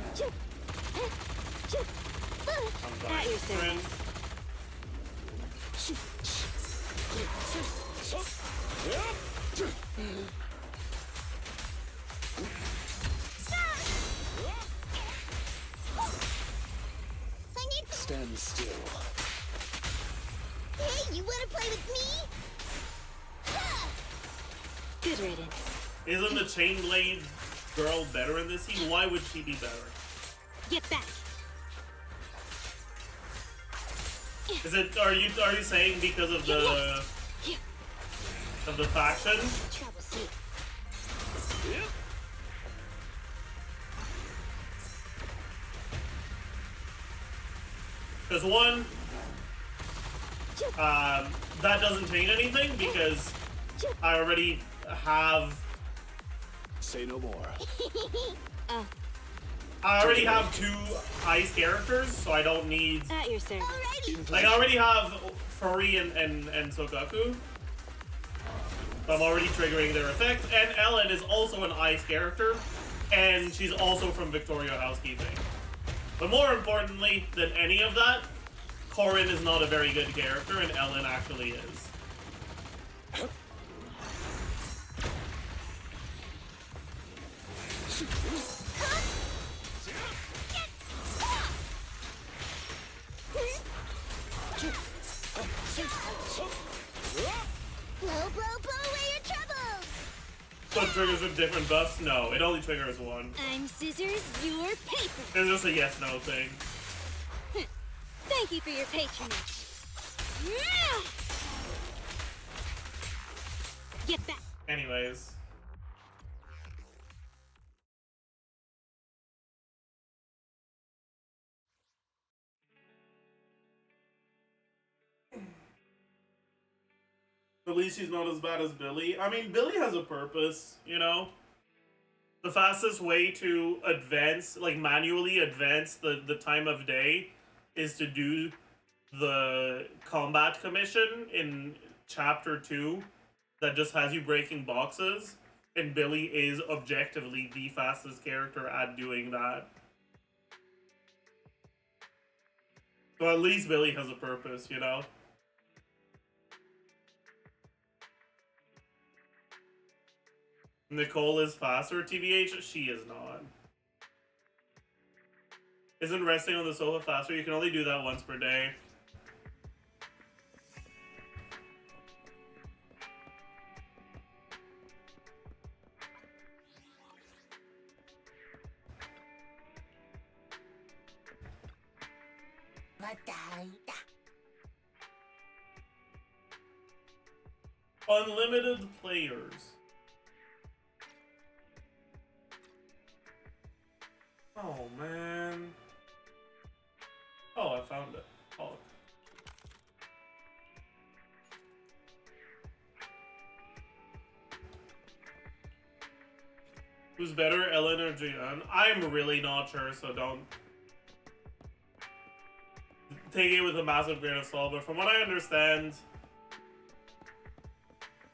I'm dying. Friends. Stand still. Hey, you wanna play with me? Good riddance. Isn't the Chain Blade girl better in this scene? Why would she be better? Get back. Is it? Are you saying because of the faction? Trouble seat. Because one, that doesn't change anything because I already have. Say no more. I already have 2 ice characters, so I don't need. At your service. Like, I already have Furry and Sokaku. So I'm already triggering their effect. And Ellen is also an ice character, and she's also from Victoria Housekeeping. But more importantly than any of that, Corin is not a very good character, and Ellen actually is. blow away your troubles! So it triggers with different buffs? No, it only triggers one. I'm scissors, you're paper. It's just a yes-no thing. Thank you for your patronage. Get back. Anyways. At least she's not as bad as Billy. I mean, Billy has a purpose, you know? The fastest way to advance, like manually advance the time of day is to do the combat commission in chapter 2 that just has you breaking boxes. And Billy is objectively the fastest character at doing that. So at least Billy has a purpose, you know? Nicole is faster, TBH? She is not. Isn't resting on the sofa faster? You can only do that once per day. Unlimited players. Oh man. Oh, I found it. Oh. Who's better, Ellen or Jian? I'm really not sure, so don't take it with a massive grain of salt. But from what I understand,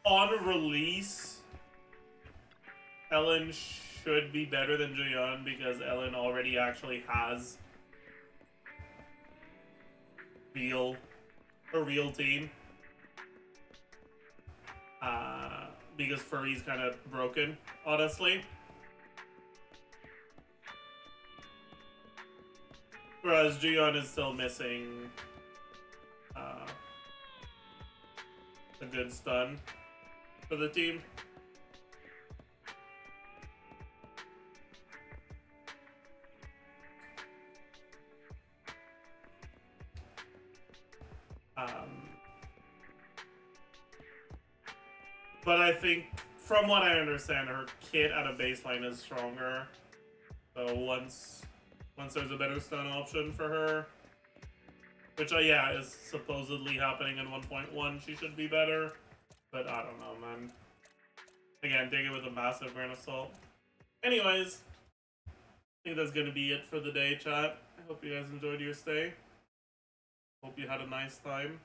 on release, Ellen should be better than Jian because Ellen already actually has a real team. Because Furry's kind of broken, honestly. Whereas Jian is still missing a good stun for the team. But I think, from what I understand, her kit at a baseline is stronger. So once there's a better stun option for her, which yeah, is supposedly happening in 1.1, she should be better. But I don't know, man. Again, take it with a massive grain of salt. Anyways, I think that's gonna be it for the day, chat. I hope you guys enjoyed your stay. Hope you had a nice time.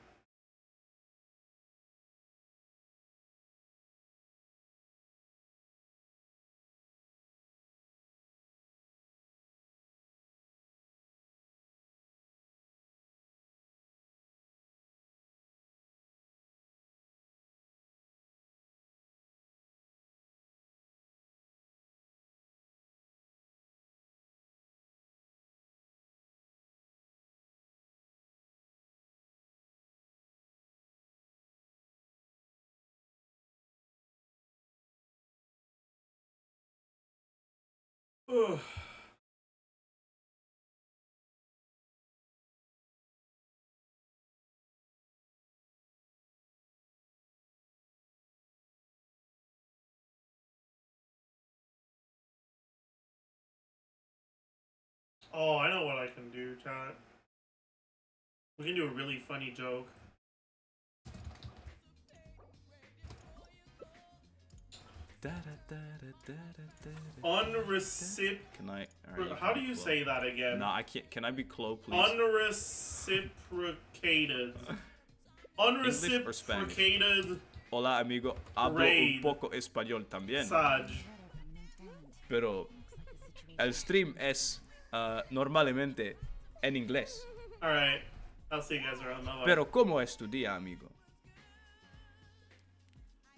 Ugh. Oh, I know what I can do, chat. We can do a really funny joke. Unrecip. Can I? How do you say that again? No, I can't. Can I be Chloe, please? Unreciprocated. Unreciprocated. Hola, amigo. Hablo un poco español también. Saj. Pero el stream es normalmente en inglés. Alright. I'll see you guys around. Bye-bye. Pero ¿cómo es tu día, amigo?